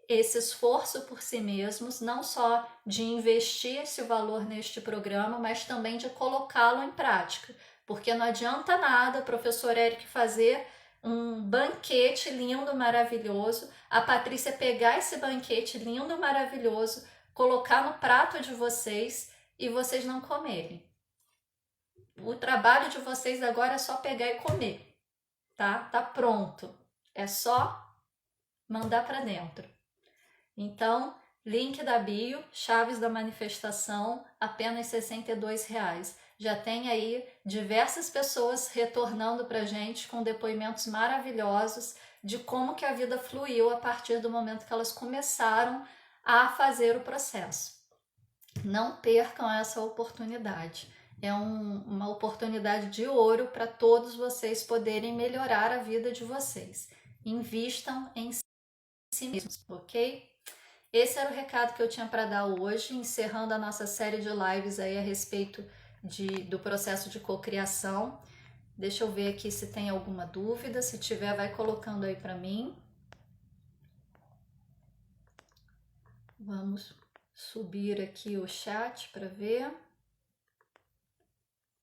esse esforço por si mesmos, não só de investir esse valor neste programa, mas também de colocá-lo em prática. Porque não adianta nada, professor Eric, fazer um banquete lindo, maravilhoso, a Patrícia pegar esse banquete lindo, maravilhoso, colocar no prato de vocês e vocês não comerem. O trabalho de vocês agora é só pegar e comer, tá? Tá pronto. É só mandar para dentro. Então, link da bio, chaves da manifestação, apenas R$ 62. Já tem aí diversas pessoas retornando pra gente com depoimentos maravilhosos de como que a vida fluiu a partir do momento que elas começaram a fazer o processo. Não percam essa oportunidade. É uma oportunidade de ouro para todos vocês poderem melhorar a vida de vocês. Invistam em si mesmos, ok? Esse era o recado que eu tinha para dar hoje, encerrando a nossa série de lives aí a respeito do processo de cocriação. Deixa eu ver aqui se tem alguma dúvida. Se tiver, vai colocando aí para mim. Vamos subir aqui o chat para ver.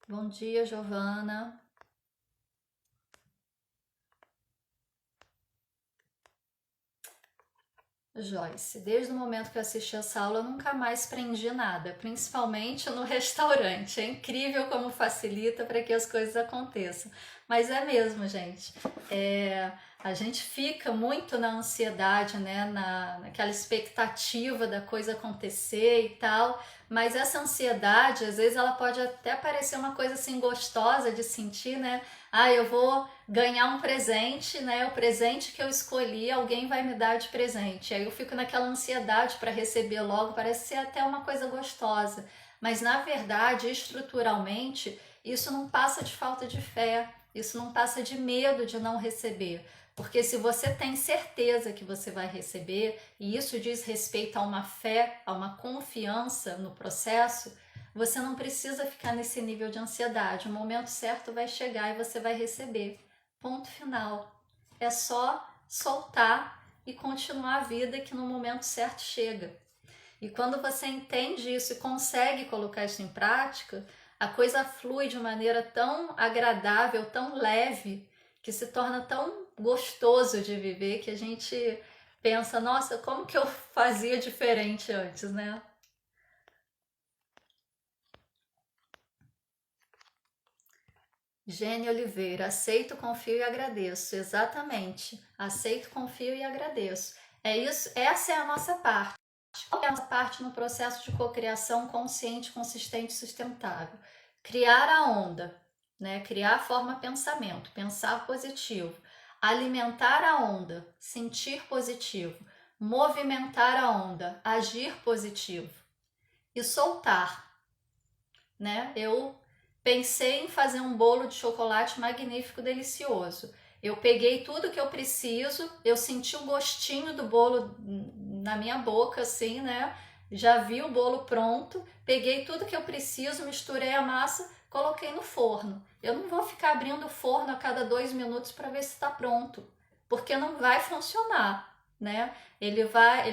Bom dia, Giovana. Joyce, desde o momento que eu assisti essa aula, eu nunca mais prendi nada, principalmente no restaurante. É incrível como facilita para que as coisas aconteçam. Mas é mesmo, gente. A gente fica muito na ansiedade, né? Naquela expectativa da coisa acontecer e tal. Mas essa ansiedade, às vezes, ela pode até parecer uma coisa assim gostosa de sentir, né? Ah, eu vou ganhar um presente, né? O presente que eu escolhi, alguém vai me dar de presente. Aí eu fico naquela ansiedade para receber logo, parece ser até uma coisa gostosa. Mas na verdade, estruturalmente, isso não passa de falta de fé, isso não passa de medo de não receber. Porque se você tem certeza que você vai receber, e isso diz respeito a uma fé, a uma confiança no processo, você não precisa ficar nesse nível de ansiedade. O momento certo vai chegar e você vai receber. Ponto final. É só soltar e continuar a vida que no momento certo chega. E quando você entende isso e consegue colocar isso em prática, a coisa flui de maneira tão agradável, tão leve, que se torna tão gostoso de viver que a gente pensa, nossa, como que eu fazia diferente antes, né? Gênia Oliveira, aceito, confio e agradeço. Exatamente. Aceito, confio e agradeço. É isso, essa é a nossa parte. Qual é essa parte no processo de cocriação consciente, consistente e sustentável? Criar a onda, né? Criar a forma pensamento, pensar positivo, alimentar a onda, sentir positivo, movimentar a onda, agir positivo e soltar, né? Eu pensei em fazer um bolo de chocolate magnífico, delicioso. Eu peguei tudo que eu preciso, eu senti o gostinho do bolo na minha boca, assim, né? Já vi o bolo pronto, peguei tudo que eu preciso, misturei a massa, coloquei no forno. Eu não vou ficar abrindo o forno a cada 2 minutos para ver se está pronto, porque não vai funcionar, né? Ele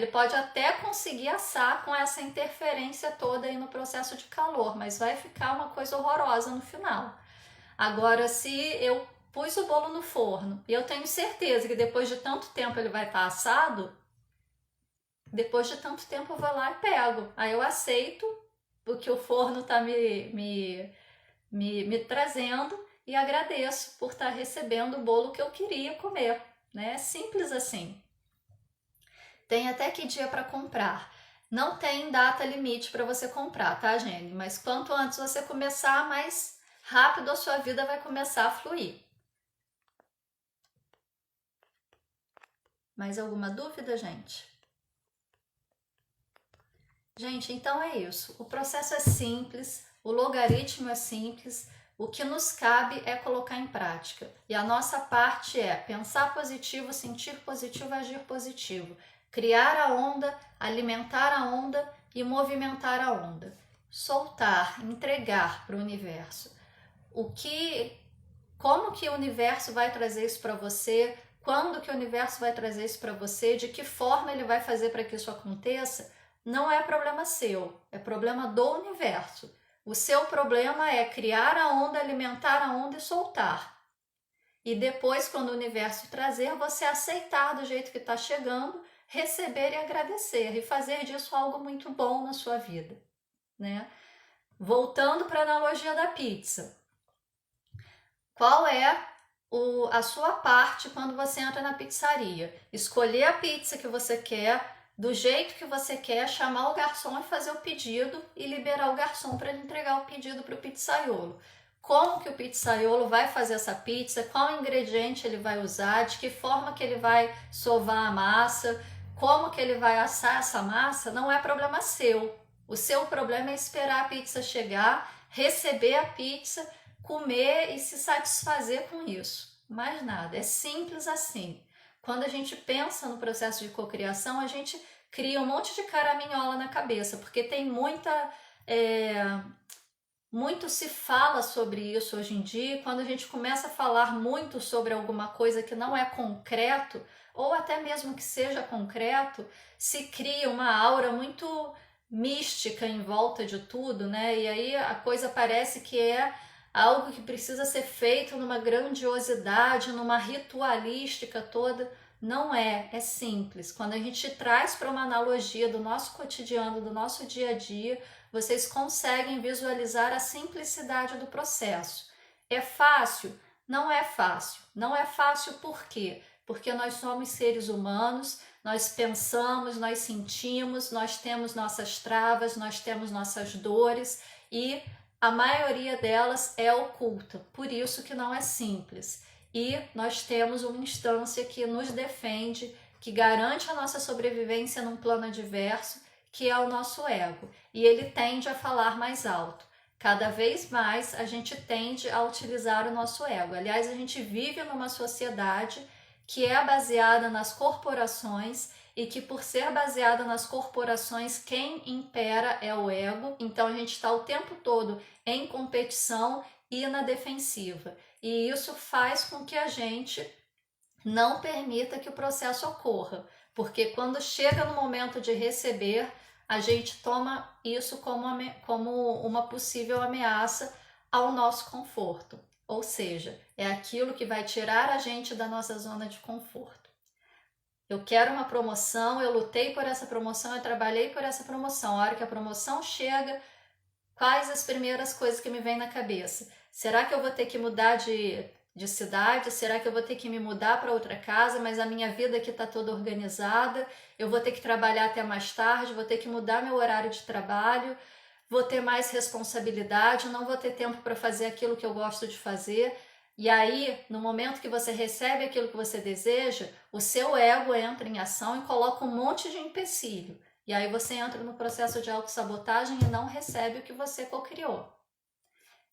pode até conseguir assar com essa interferência toda aí no processo de calor, mas vai ficar uma coisa horrorosa no final. Agora, se eu pus o bolo no forno e eu tenho certeza que depois de tanto tempo ele vai estar assado, depois de tanto tempo eu vou lá e pego. Aí eu aceito o que o forno está me trazendo e agradeço por estar recebendo o bolo que eu queria comer, né? Simples assim. Tem até que dia para comprar. Não tem data limite para você comprar, tá, Jenny? Mas quanto antes você começar, mais rápido a sua vida vai começar a fluir. Mais alguma dúvida, gente? Gente, então é isso. O processo é simples, o logaritmo é simples, o que nos cabe é colocar em prática. E a nossa parte é pensar positivo, sentir positivo, agir positivo. Criar a onda, alimentar a onda e movimentar a onda. Soltar, entregar para o universo. Como que o universo vai trazer isso para você? Quando que o universo vai trazer isso para você? De que forma ele vai fazer para que isso aconteça? Não é problema seu, é problema do universo. O seu problema é criar a onda, alimentar a onda e soltar. E depois, quando o universo trazer, você aceitar do jeito que está chegando, receber e agradecer e fazer disso algo muito bom na sua vida, né? Voltando para a analogia da pizza. Qual é a sua parte quando você entra na pizzaria? Escolher a pizza que você quer, do jeito que você quer, chamar o garçom e fazer o pedido e liberar o garçom para ele entregar o pedido para o pizzaiolo. Como que o pizzaiolo vai fazer essa pizza, qual ingrediente ele vai usar, de que forma que ele vai sovar a massa, como que ele vai assar essa massa, não é problema seu. O seu problema é esperar a pizza chegar, receber a pizza, comer e se satisfazer com isso. Mais nada, é simples assim. Quando a gente pensa no processo de cocriação, a gente cria um monte de caraminhola na cabeça, porque tem muito se fala sobre isso hoje em dia, e quando a gente começa a falar muito sobre alguma coisa que não é concreto, ou até mesmo que seja concreto, se cria uma aura muito mística em volta de tudo, né? E aí a coisa parece que é algo que precisa ser feito numa grandiosidade, numa ritualística toda. Não é, é simples. Quando a gente traz para uma analogia do nosso cotidiano, do nosso dia a dia, vocês conseguem visualizar a simplicidade do processo. É fácil? Não é fácil. Não é fácil por quê? Porque nós somos seres humanos, nós pensamos, nós sentimos, nós temos nossas travas, nós temos nossas dores e a maioria delas é oculta, por isso que não é simples. E nós temos uma instância que nos defende, que garante a nossa sobrevivência num plano adverso, que é o nosso ego. E ele tende a falar mais alto. Cada vez mais a gente tende a utilizar o nosso ego. Aliás, a gente vive numa sociedade que é baseada nas corporações e que, por ser baseada nas corporações, quem impera é o ego. Então a gente está o tempo todo em competição e na defensiva. E isso faz com que a gente não permita que o processo ocorra, porque quando chega no momento de receber, a gente toma isso como uma possível ameaça ao nosso conforto. Ou seja, é aquilo que vai tirar a gente da nossa zona de conforto. Eu quero uma promoção, eu lutei por essa promoção, eu trabalhei por essa promoção. A hora que a promoção chega, quais as primeiras coisas que me vêm na cabeça? Será que eu vou ter que mudar de de cidade? Será que eu vou ter que me mudar para outra casa, mas a minha vida aqui está toda organizada? Eu vou ter que trabalhar até mais tarde, vou ter que mudar meu horário de trabalho, vou ter mais responsabilidade, não vou ter tempo para fazer aquilo que eu gosto de fazer. E aí, no momento que você recebe aquilo que você deseja, o seu ego entra em ação e coloca um monte de empecilho. E aí você entra no processo de autossabotagem e não recebe o que você cocriou.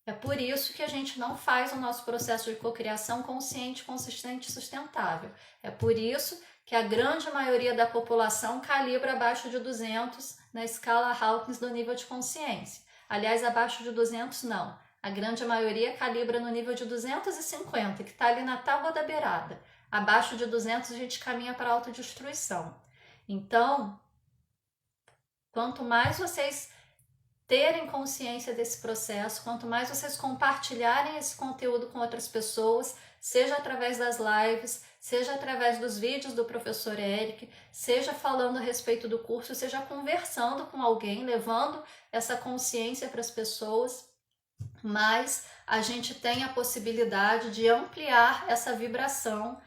É por isso que a gente não faz o nosso processo de cocriação consciente, consistente e sustentável. É por isso que a grande maioria da população calibra abaixo de 200 na escala Hawkins do nível de consciência. Aliás, abaixo de 200 não. A grande maioria calibra no nível de 250, que está ali na tábua da beirada. Abaixo de 200 a gente caminha para a autodestruição. Então, quanto mais vocês terem consciência desse processo, quanto mais vocês compartilharem esse conteúdo com outras pessoas, seja através das lives, seja através dos vídeos do professor Eric, seja falando a respeito do curso, seja conversando com alguém, levando essa consciência para as pessoas, mais a gente tem a possibilidade de ampliar essa vibração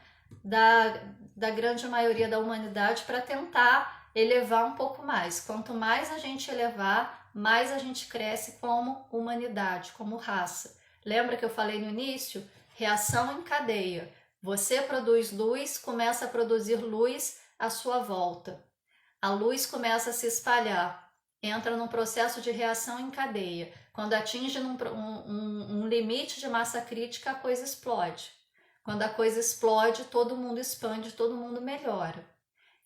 da grande maioria da humanidade para tentar elevar um pouco mais. Quanto mais a gente elevar, mais a gente cresce como humanidade, como raça. Lembra que eu falei no início? Reação em cadeia. Você produz luz, começa a produzir luz à sua volta. A luz começa a se espalhar, entra num processo de reação em cadeia. Quando atinge um limite de massa crítica, a coisa explode. Quando a coisa explode, todo mundo expande, todo mundo melhora.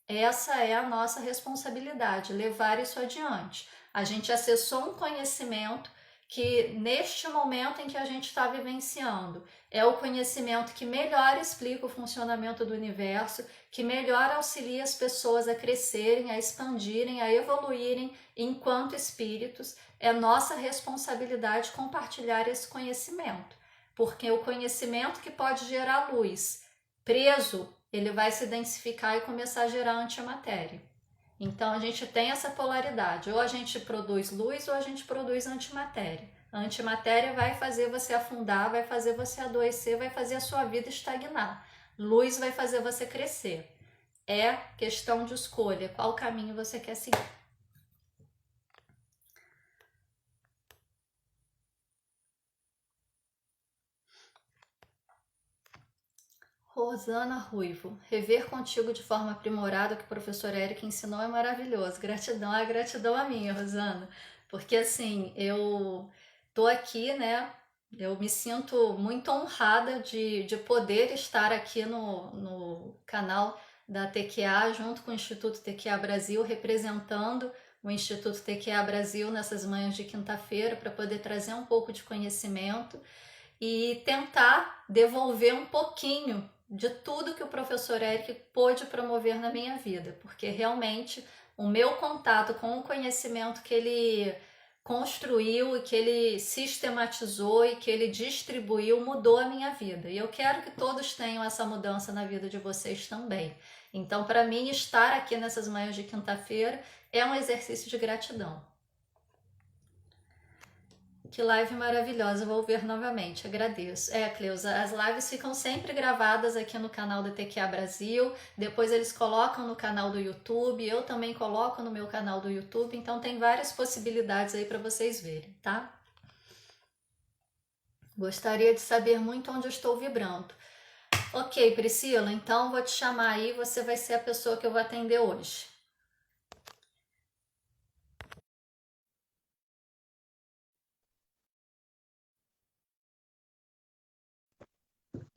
Essa é a nossa responsabilidade, levar isso adiante. A gente acessou um conhecimento que, neste momento em que a gente está vivenciando, é o conhecimento que melhor explica o funcionamento do universo, que melhor auxilia as pessoas a crescerem, a expandirem, a evoluírem enquanto espíritos. É nossa responsabilidade compartilhar esse conhecimento, porque o conhecimento que pode gerar luz, preso, ele vai se densificar e começar a gerar antimatéria. Então a gente tem essa polaridade, ou a gente produz luz ou a gente produz antimatéria. A antimatéria vai fazer você afundar, vai fazer você adoecer, vai fazer a sua vida estagnar. Luz vai fazer você crescer. É questão de escolha, qual caminho você quer seguir. Rosana Ruivo, rever contigo de forma aprimorada o que o professor Eric ensinou é maravilhoso. Gratidão, a gratidão a minha, Rosana. Porque assim, eu tô aqui, né? Eu me sinto muito honrada de poder estar aqui no canal da TQA, junto com o Instituto TQA Brasil, representando o Instituto TQA Brasil nessas manhãs de quinta-feira, para poder trazer um pouco de conhecimento e tentar devolver um pouquinho de tudo que o professor Eric pôde promover na minha vida, porque realmente o meu contato com o conhecimento que ele construiu e que ele sistematizou e que ele distribuiu mudou a minha vida. E eu quero que todos tenham essa mudança na vida de vocês também. Então, para mim, estar aqui nessas manhãs de quinta-feira é um exercício de gratidão. Que live maravilhosa, vou ver novamente, agradeço. Cleusa, as lives ficam sempre gravadas aqui no canal da TQA Brasil, depois eles colocam no canal do YouTube, eu também coloco no meu canal do YouTube, então tem várias possibilidades aí para vocês verem, tá? Gostaria de saber muito onde eu estou vibrando. Ok, Priscila, então vou te chamar aí, você vai ser a pessoa que eu vou atender hoje.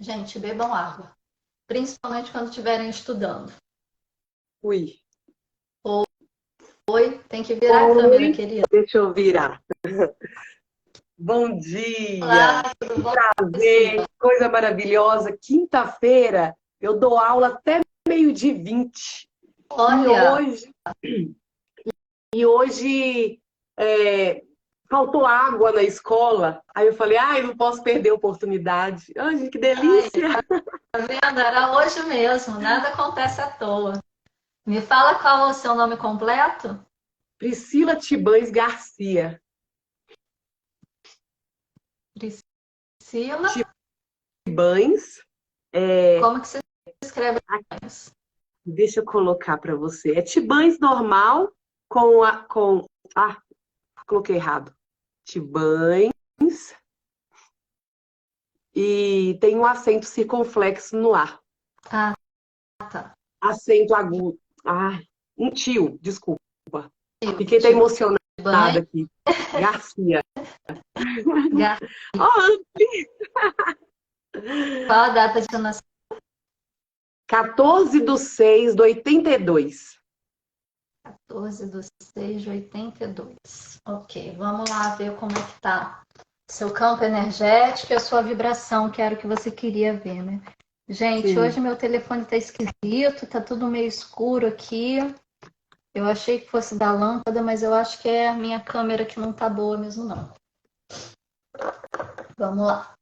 Gente, bebam água, principalmente quando estiverem estudando. Ui. Oi, tem que virar a câmera, querida. Deixa eu virar. Bom dia, Olá, tudo bom? prazer, coisa maravilhosa. Quinta-feira eu dou aula até 12h20. Olha, E hoje faltou água na escola. Aí eu falei, ai, não posso perder a oportunidade. Ai, que delícia! tá vendo? Era hoje mesmo, nada acontece à toa. Me fala qual é o seu nome completo? Priscila Tibães Garcia. Priscila Tibães. Como que se escreve isso? Deixa eu colocar para você. É Tibães normal com coloquei errado. Tibães e tem um acento circunflexo no ar. Ah, tá. Acento agudo. Um tio, desculpa. Fiquei até Tibães. emocionada aqui. Garcia. Oh, Qual a data de nascimento? 14/6/82. 14/6/82. Ok, vamos lá ver como é que tá seu campo energético e a sua vibração, que era o que você queria ver, né? Gente, Sim. hoje meu telefone tá esquisito, tá tudo meio escuro aqui. Eu achei que fosse da lâmpada, mas eu acho que é a minha câmera que não tá boa mesmo, não. Vamos lá.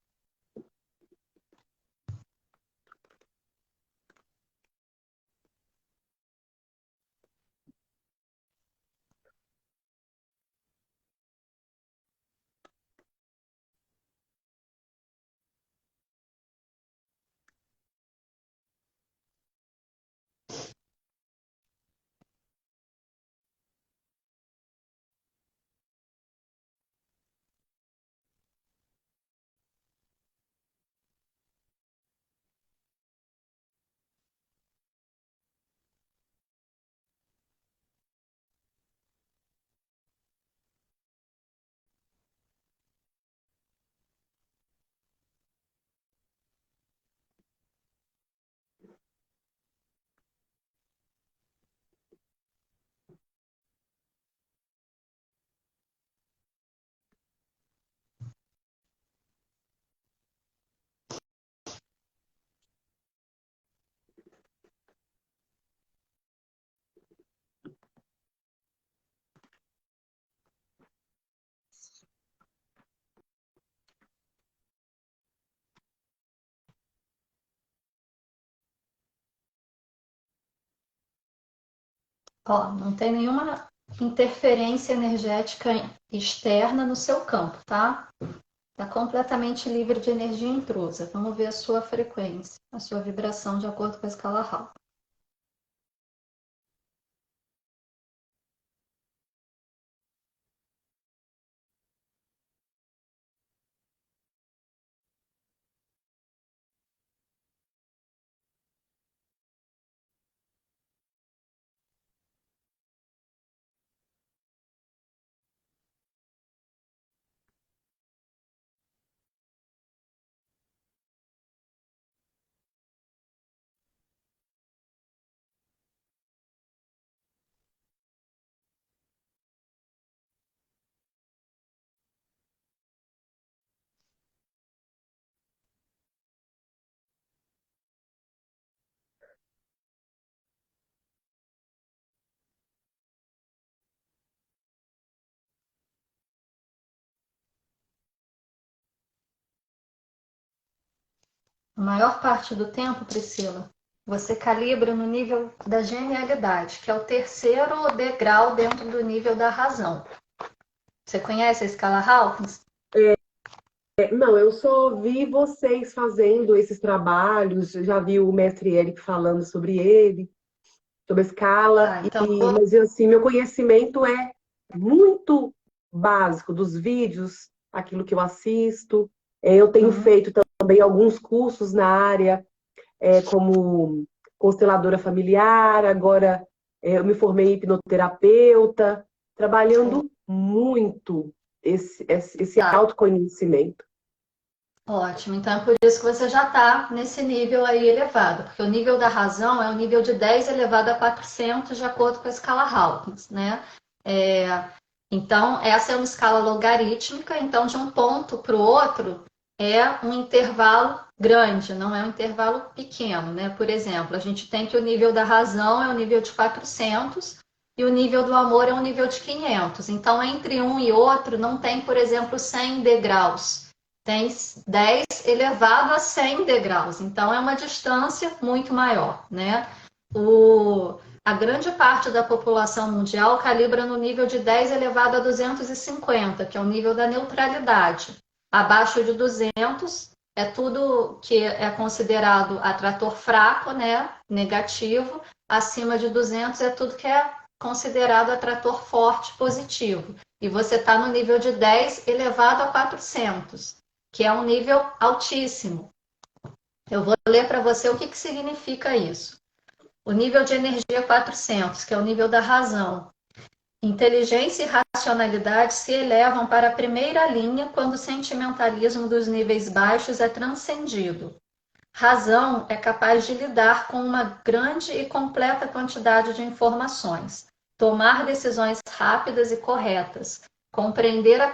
Ó, não tem nenhuma interferência energética externa no seu campo, tá? Está completamente livre de energia intrusa. Vamos ver a sua frequência, a sua vibração de acordo com a escala Hall. A maior parte do tempo, Priscila, você calibra no nível da genialidade, que é o terceiro degrau dentro do nível da razão. Você conhece a escala Hawkins? Não, eu só vi vocês fazendo esses trabalhos, já vi o mestre Eric falando sobre ele, sobre a escala, Tá, então mas assim, meu conhecimento é muito básico dos vídeos, aquilo que eu assisto. Eu tenho feito também alguns cursos na área, como consteladora familiar, agora eu me formei em hipnoterapeuta, trabalhando muito esse tá. autoconhecimento. Ótimo, então é por isso que você já está nesse nível aí elevado, porque o nível da razão é o nível de 10 elevado a 400 de acordo com a escala Hawkins, né? Então, essa é uma escala logarítmica, então de um ponto para o outro é um intervalo grande, não é um intervalo pequeno, né? Por exemplo, a gente tem que o nível da razão é o nível de 400 e o nível do amor é o nível de 500. Então, entre um e outro não tem, por exemplo, 100 degraus. Tem 10 elevado a 100 degraus. Então, é uma distância muito maior, né? A grande parte da população mundial calibra no nível de 10 elevado a 250, que é o nível da neutralidade. Abaixo de 200 é tudo que é considerado atrator fraco, né? Negativo. Acima de 200 é tudo que é considerado atrator forte, positivo. E você está no nível de 10 elevado a 400, que é um nível altíssimo. Eu vou ler para você o que significa isso. O nível de energia 400, que é o nível da razão. Inteligência e racionalidade se elevam para a primeira linha quando o sentimentalismo dos níveis baixos é transcendido. Razão é capaz de lidar com uma grande e completa quantidade de informações, tomar decisões rápidas e corretas, compreender a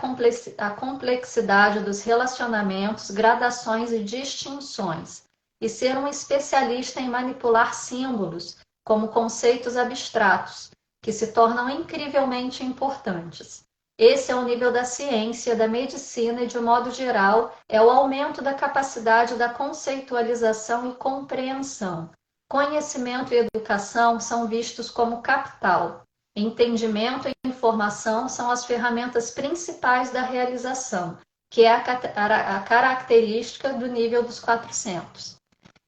complexidade dos relacionamentos, gradações e distinções, e ser um especialista em manipular símbolos como conceitos abstratos, que se tornam incrivelmente importantes. Esse é o nível da ciência, da medicina e, de modo geral, é o aumento da capacidade da conceitualização e compreensão. Conhecimento e educação são vistos como capital. Entendimento e informação são as ferramentas principais da realização, que é a característica do nível dos 400.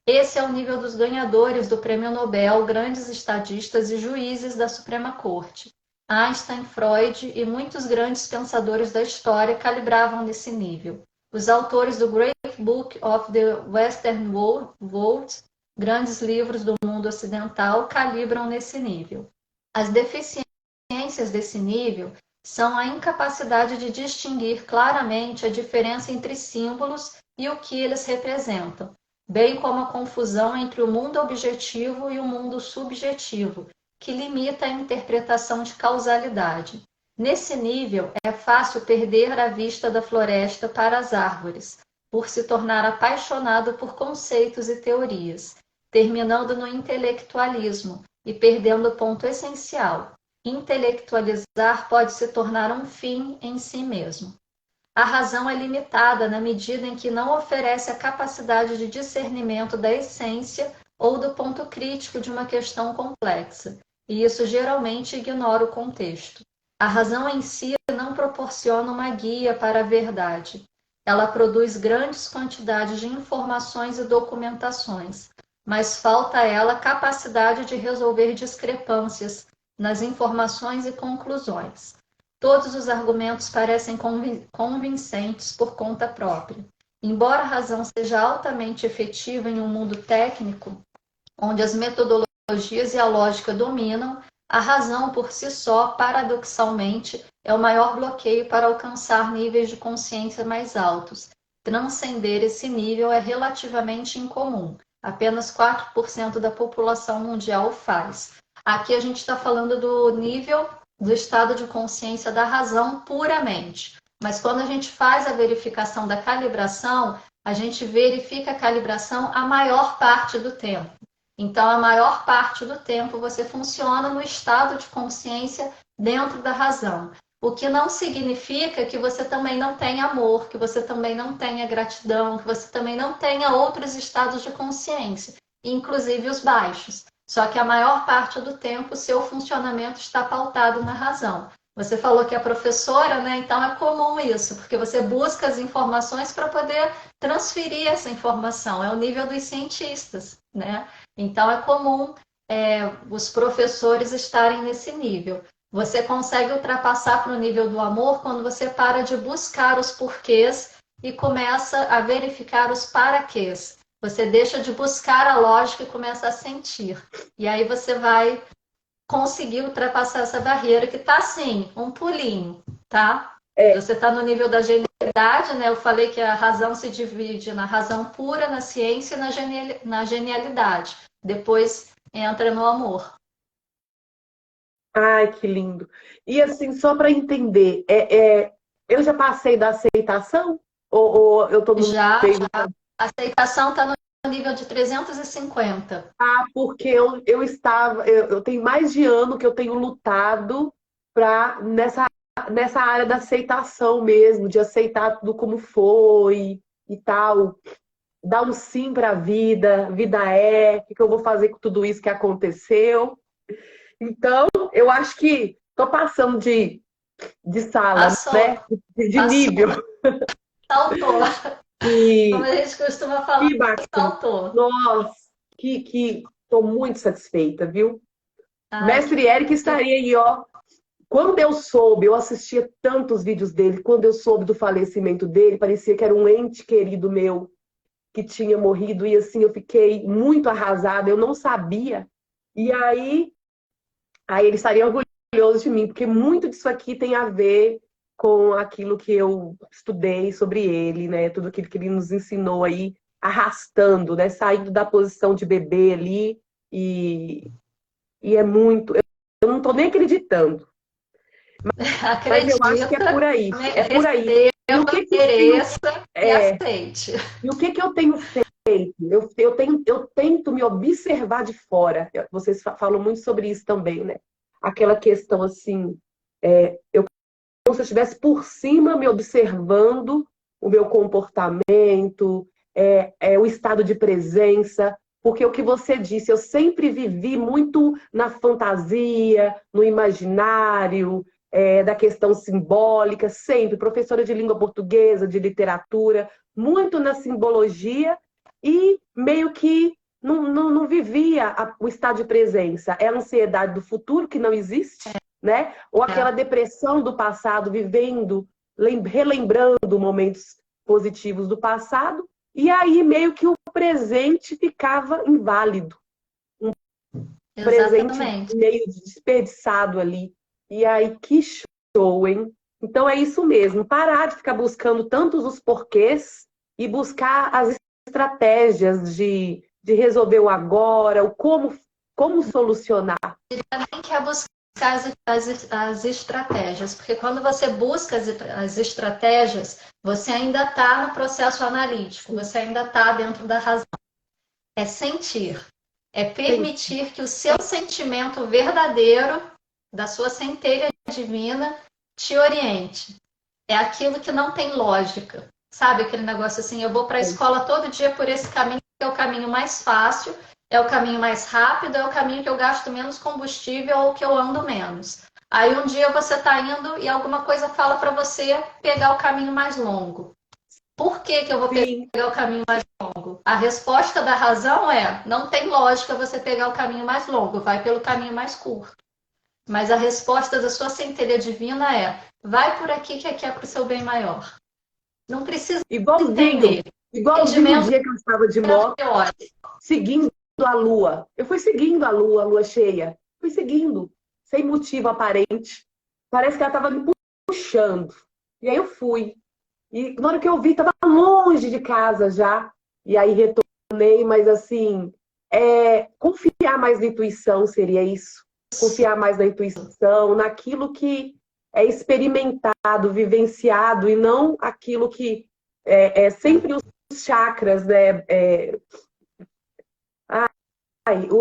Esse é o nível dos ganhadores do Prêmio Nobel, grandes estadistas e juízes da Suprema Corte. Einstein, Freud e muitos grandes pensadores da história calibravam nesse nível. Os autores do Great Book of the Western World, grandes livros do mundo ocidental, calibram nesse nível. As deficiências desse nível são a incapacidade de distinguir claramente a diferença entre símbolos e o que eles representam, bem como a confusão entre o mundo objetivo e o mundo subjetivo, que limita a interpretação de causalidade. Nesse nível, é fácil perder a vista da floresta para as árvores, por se tornar apaixonado por conceitos e teorias, terminando no intelectualismo e perdendo o ponto essencial. Intelectualizar pode se tornar um fim em si mesmo. A razão é limitada na medida em que não oferece a capacidade de discernimento da essência ou do ponto crítico de uma questão complexa, e isso geralmente ignora o contexto. A razão em si não proporciona uma guia para a verdade. Ela produz grandes quantidades de informações e documentações, mas falta a ela capacidade de resolver discrepâncias nas informações e conclusões. Todos os argumentos parecem convincentes por conta própria. Embora a razão seja altamente efetiva em um mundo técnico, onde as metodologias e a lógica dominam, a razão por si só, paradoxalmente, é o maior bloqueio para alcançar níveis de consciência mais altos. Transcender esse nível é relativamente incomum. Apenas 4% da população mundial o faz. Aqui a gente está falando do nível do estado de consciência da razão puramente. Mas quando a gente faz a verificação da calibração, a gente verifica a calibração a maior parte do tempo. Então, a maior parte do tempo você funciona no estado de consciência dentro da razão. O que não significa que você também não tenha amor, que você também não tenha gratidão, que você também não tenha outros estados de consciência, inclusive os baixos. Só que a maior parte do tempo o seu funcionamento está pautado na razão. Você falou que é professora, né? Então é comum isso, porque você busca as informações para poder transferir essa informação. É o nível dos cientistas, né? Então é comum os professores estarem nesse nível. Você consegue ultrapassar para o nível do amor quando você para de buscar os porquês e começa a verificar os paraquês. Você deixa de buscar a lógica e começa a sentir. E aí você vai conseguir ultrapassar essa barreira que está assim, um pulinho, tá? Você está no nível da genialidade, né? Eu falei que a razão se divide na razão pura, na ciência e na genialidade. Depois entra no amor. Ai, que lindo. E assim, só para entender, eu já passei da aceitação? Ou eu estou no Já meio? a aceitação está no nível de 350. Ah, porque eu tenho mais de ano que eu tenho lutado nessa área da aceitação mesmo, de aceitar tudo como foi e tal, dar um sim para a vida o que eu vou fazer com tudo isso que aconteceu. Então, eu acho que estou passando de sala, Passou, né? De passou, nível. saltou. Como Que, a gente costuma falar, que bacana. saltou. Nossa, que estou muito satisfeita, viu? Ai, Mestre Eric estaria aí, ó. Quando eu soube, eu assistia tantos vídeos dele, quando eu soube do falecimento dele, parecia que era um ente querido meu que tinha morrido, e assim, eu fiquei muito arrasada, eu não sabia. E aí ele estaria orgulhoso de mim, porque muito disso aqui tem a ver com aquilo que eu estudei sobre ele, né? Tudo aquilo que ele nos ensinou aí, arrastando, né? Saindo da posição de bebê ali, e, e é muito. Eu não estou nem acreditando, mas eu acho que é por acredita, aí, é por aí. E o receba, que que eu tenho, mereça e é, aceite. e o que que eu tenho feito? Eu tento me observar de fora. Vocês falam muito sobre isso também, né? Aquela questão assim, como se eu estivesse por cima me observando o meu comportamento, o estado de presença, porque o que você disse, eu sempre vivi muito na fantasia, no imaginário, da questão simbólica, sempre, professora de língua portuguesa, de literatura, muito na simbologia e meio que não vivia o estado de presença. É a ansiedade do futuro que não existe, né? Ou É, aquela depressão do passado, vivendo, relembrando momentos positivos do passado, e aí meio que o presente ficava inválido, presente exatamente. meio desperdiçado ali. E aí que show, hein? Então é isso mesmo, parar de ficar buscando tantos os porquês e buscar as estratégias de resolver o agora, o como solucionar. Também quer buscar as estratégias, porque quando você busca as estratégias, você ainda está no processo analítico, você ainda está dentro da razão. É sentir, é Sim, permitir que o seu sentimento verdadeiro, da sua centelha divina, te oriente. É aquilo que não tem lógica. Sabe aquele negócio assim, eu vou para a escola todo dia por esse caminho, que é o caminho mais fácil, é o caminho mais rápido, é o caminho que eu gasto menos combustível ou que eu ando menos. Aí um dia você está indo e alguma coisa fala para você pegar o caminho mais longo. Por que que eu vou sim. pegar o caminho mais longo? A resposta da razão é: não tem lógica você pegar o caminho mais longo, vai pelo caminho mais curto. Mas a resposta da sua centelha divina é: vai por aqui que aqui é para o seu bem maior. Não precisa Igualzinho, entender. igualzinho o Entendimento dia que eu estava de é moto, teórico. seguindo a lua. Eu fui seguindo a lua cheia. Fui seguindo, sem motivo aparente. Parece que ela estava me puxando. E aí eu fui. E na hora que eu vi, estava longe de casa já. E aí retornei, mas assim, confiar mais na intuição seria isso. Confiar mais na intuição, naquilo que é experimentado, vivenciado, e não aquilo que é sempre os chakras, né?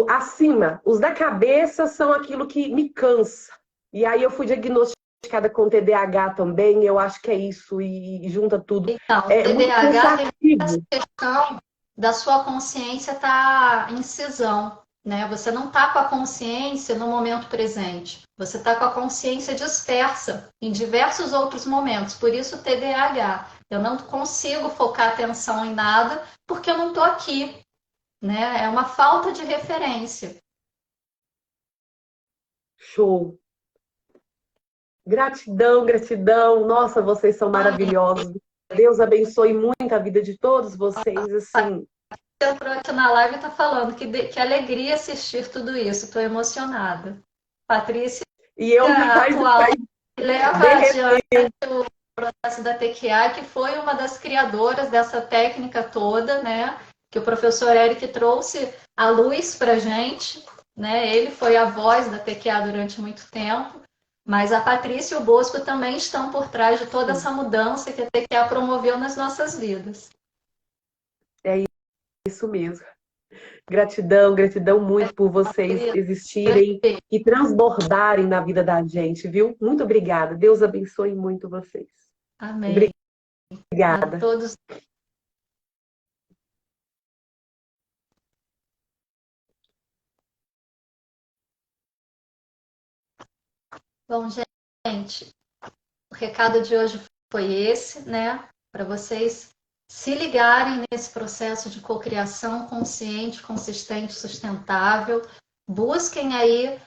Acima, os da cabeça são aquilo que me cansa. E aí eu fui diagnosticada com TDAH também, eu acho que é isso, e junta tudo. Então, o É muito TDAH tem essa cansativo. questão da sua consciência estar em cisão, né? Você não está com a consciência no momento presente. Você está com a consciência dispersa em diversos outros momentos. Por isso o TDAH. Eu não consigo focar atenção em nada porque eu não estou aqui, né? É uma falta de referência. Show. Gratidão, gratidão. Nossa, vocês são maravilhosos. Deus abençoe muito a vida de todos vocês, assim. Você entrou aqui na live e está falando que alegria assistir tudo isso. Estou emocionada. Patrícia E eu me faz, atual faz leva derreter. adiante o processo da TQA, que foi uma das criadoras dessa técnica toda, né? Que o professor Eric trouxe à luz para gente, né? Ele foi a voz da TQA durante muito tempo, mas a Patrícia e o Bosco também estão por trás de toda essa mudança que a TQA promoveu nas nossas vidas. É isso mesmo. Gratidão, gratidão muito por vocês existirem e transbordarem na vida da gente, viu? Muito obrigada. Deus abençoe muito vocês. Amém. A Obrigada. todos. Bom, gente, o recado de hoje foi esse, né? Para vocês se ligarem nesse processo de cocriação consciente, consistente, sustentável. Busquem aí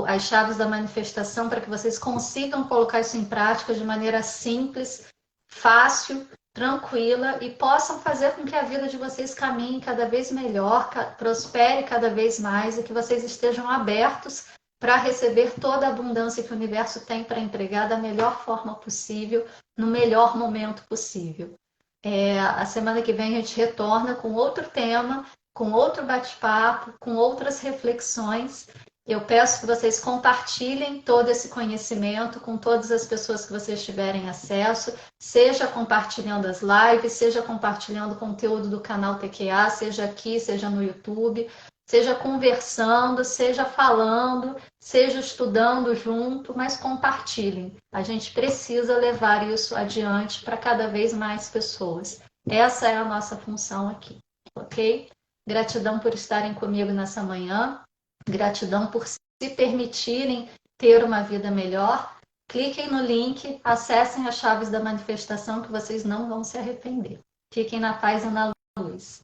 as chaves da manifestação para que vocês consigam colocar isso em prática de maneira simples, fácil, tranquila e possam fazer com que a vida de vocês caminhe cada vez melhor, prospere cada vez mais e que vocês estejam abertos para receber toda a abundância que o universo tem para entregar da melhor forma possível, no melhor momento possível. A semana que vem a gente retorna com outro tema, com outro bate-papo, com outras reflexões. Eu peço que vocês compartilhem todo esse conhecimento com todas as pessoas que vocês tiverem acesso, seja compartilhando as lives, seja compartilhando conteúdo do canal TQA, seja aqui, seja no YouTube, seja conversando, seja falando, seja estudando junto, mas compartilhem. A gente precisa levar isso adiante para cada vez mais pessoas. Essa é a nossa função aqui, ok? Gratidão por estarem comigo nessa manhã. Gratidão por se permitirem ter uma vida melhor. Cliquem no link, acessem as chaves da manifestação que vocês não vão se arrepender. Fiquem na paz e na luz.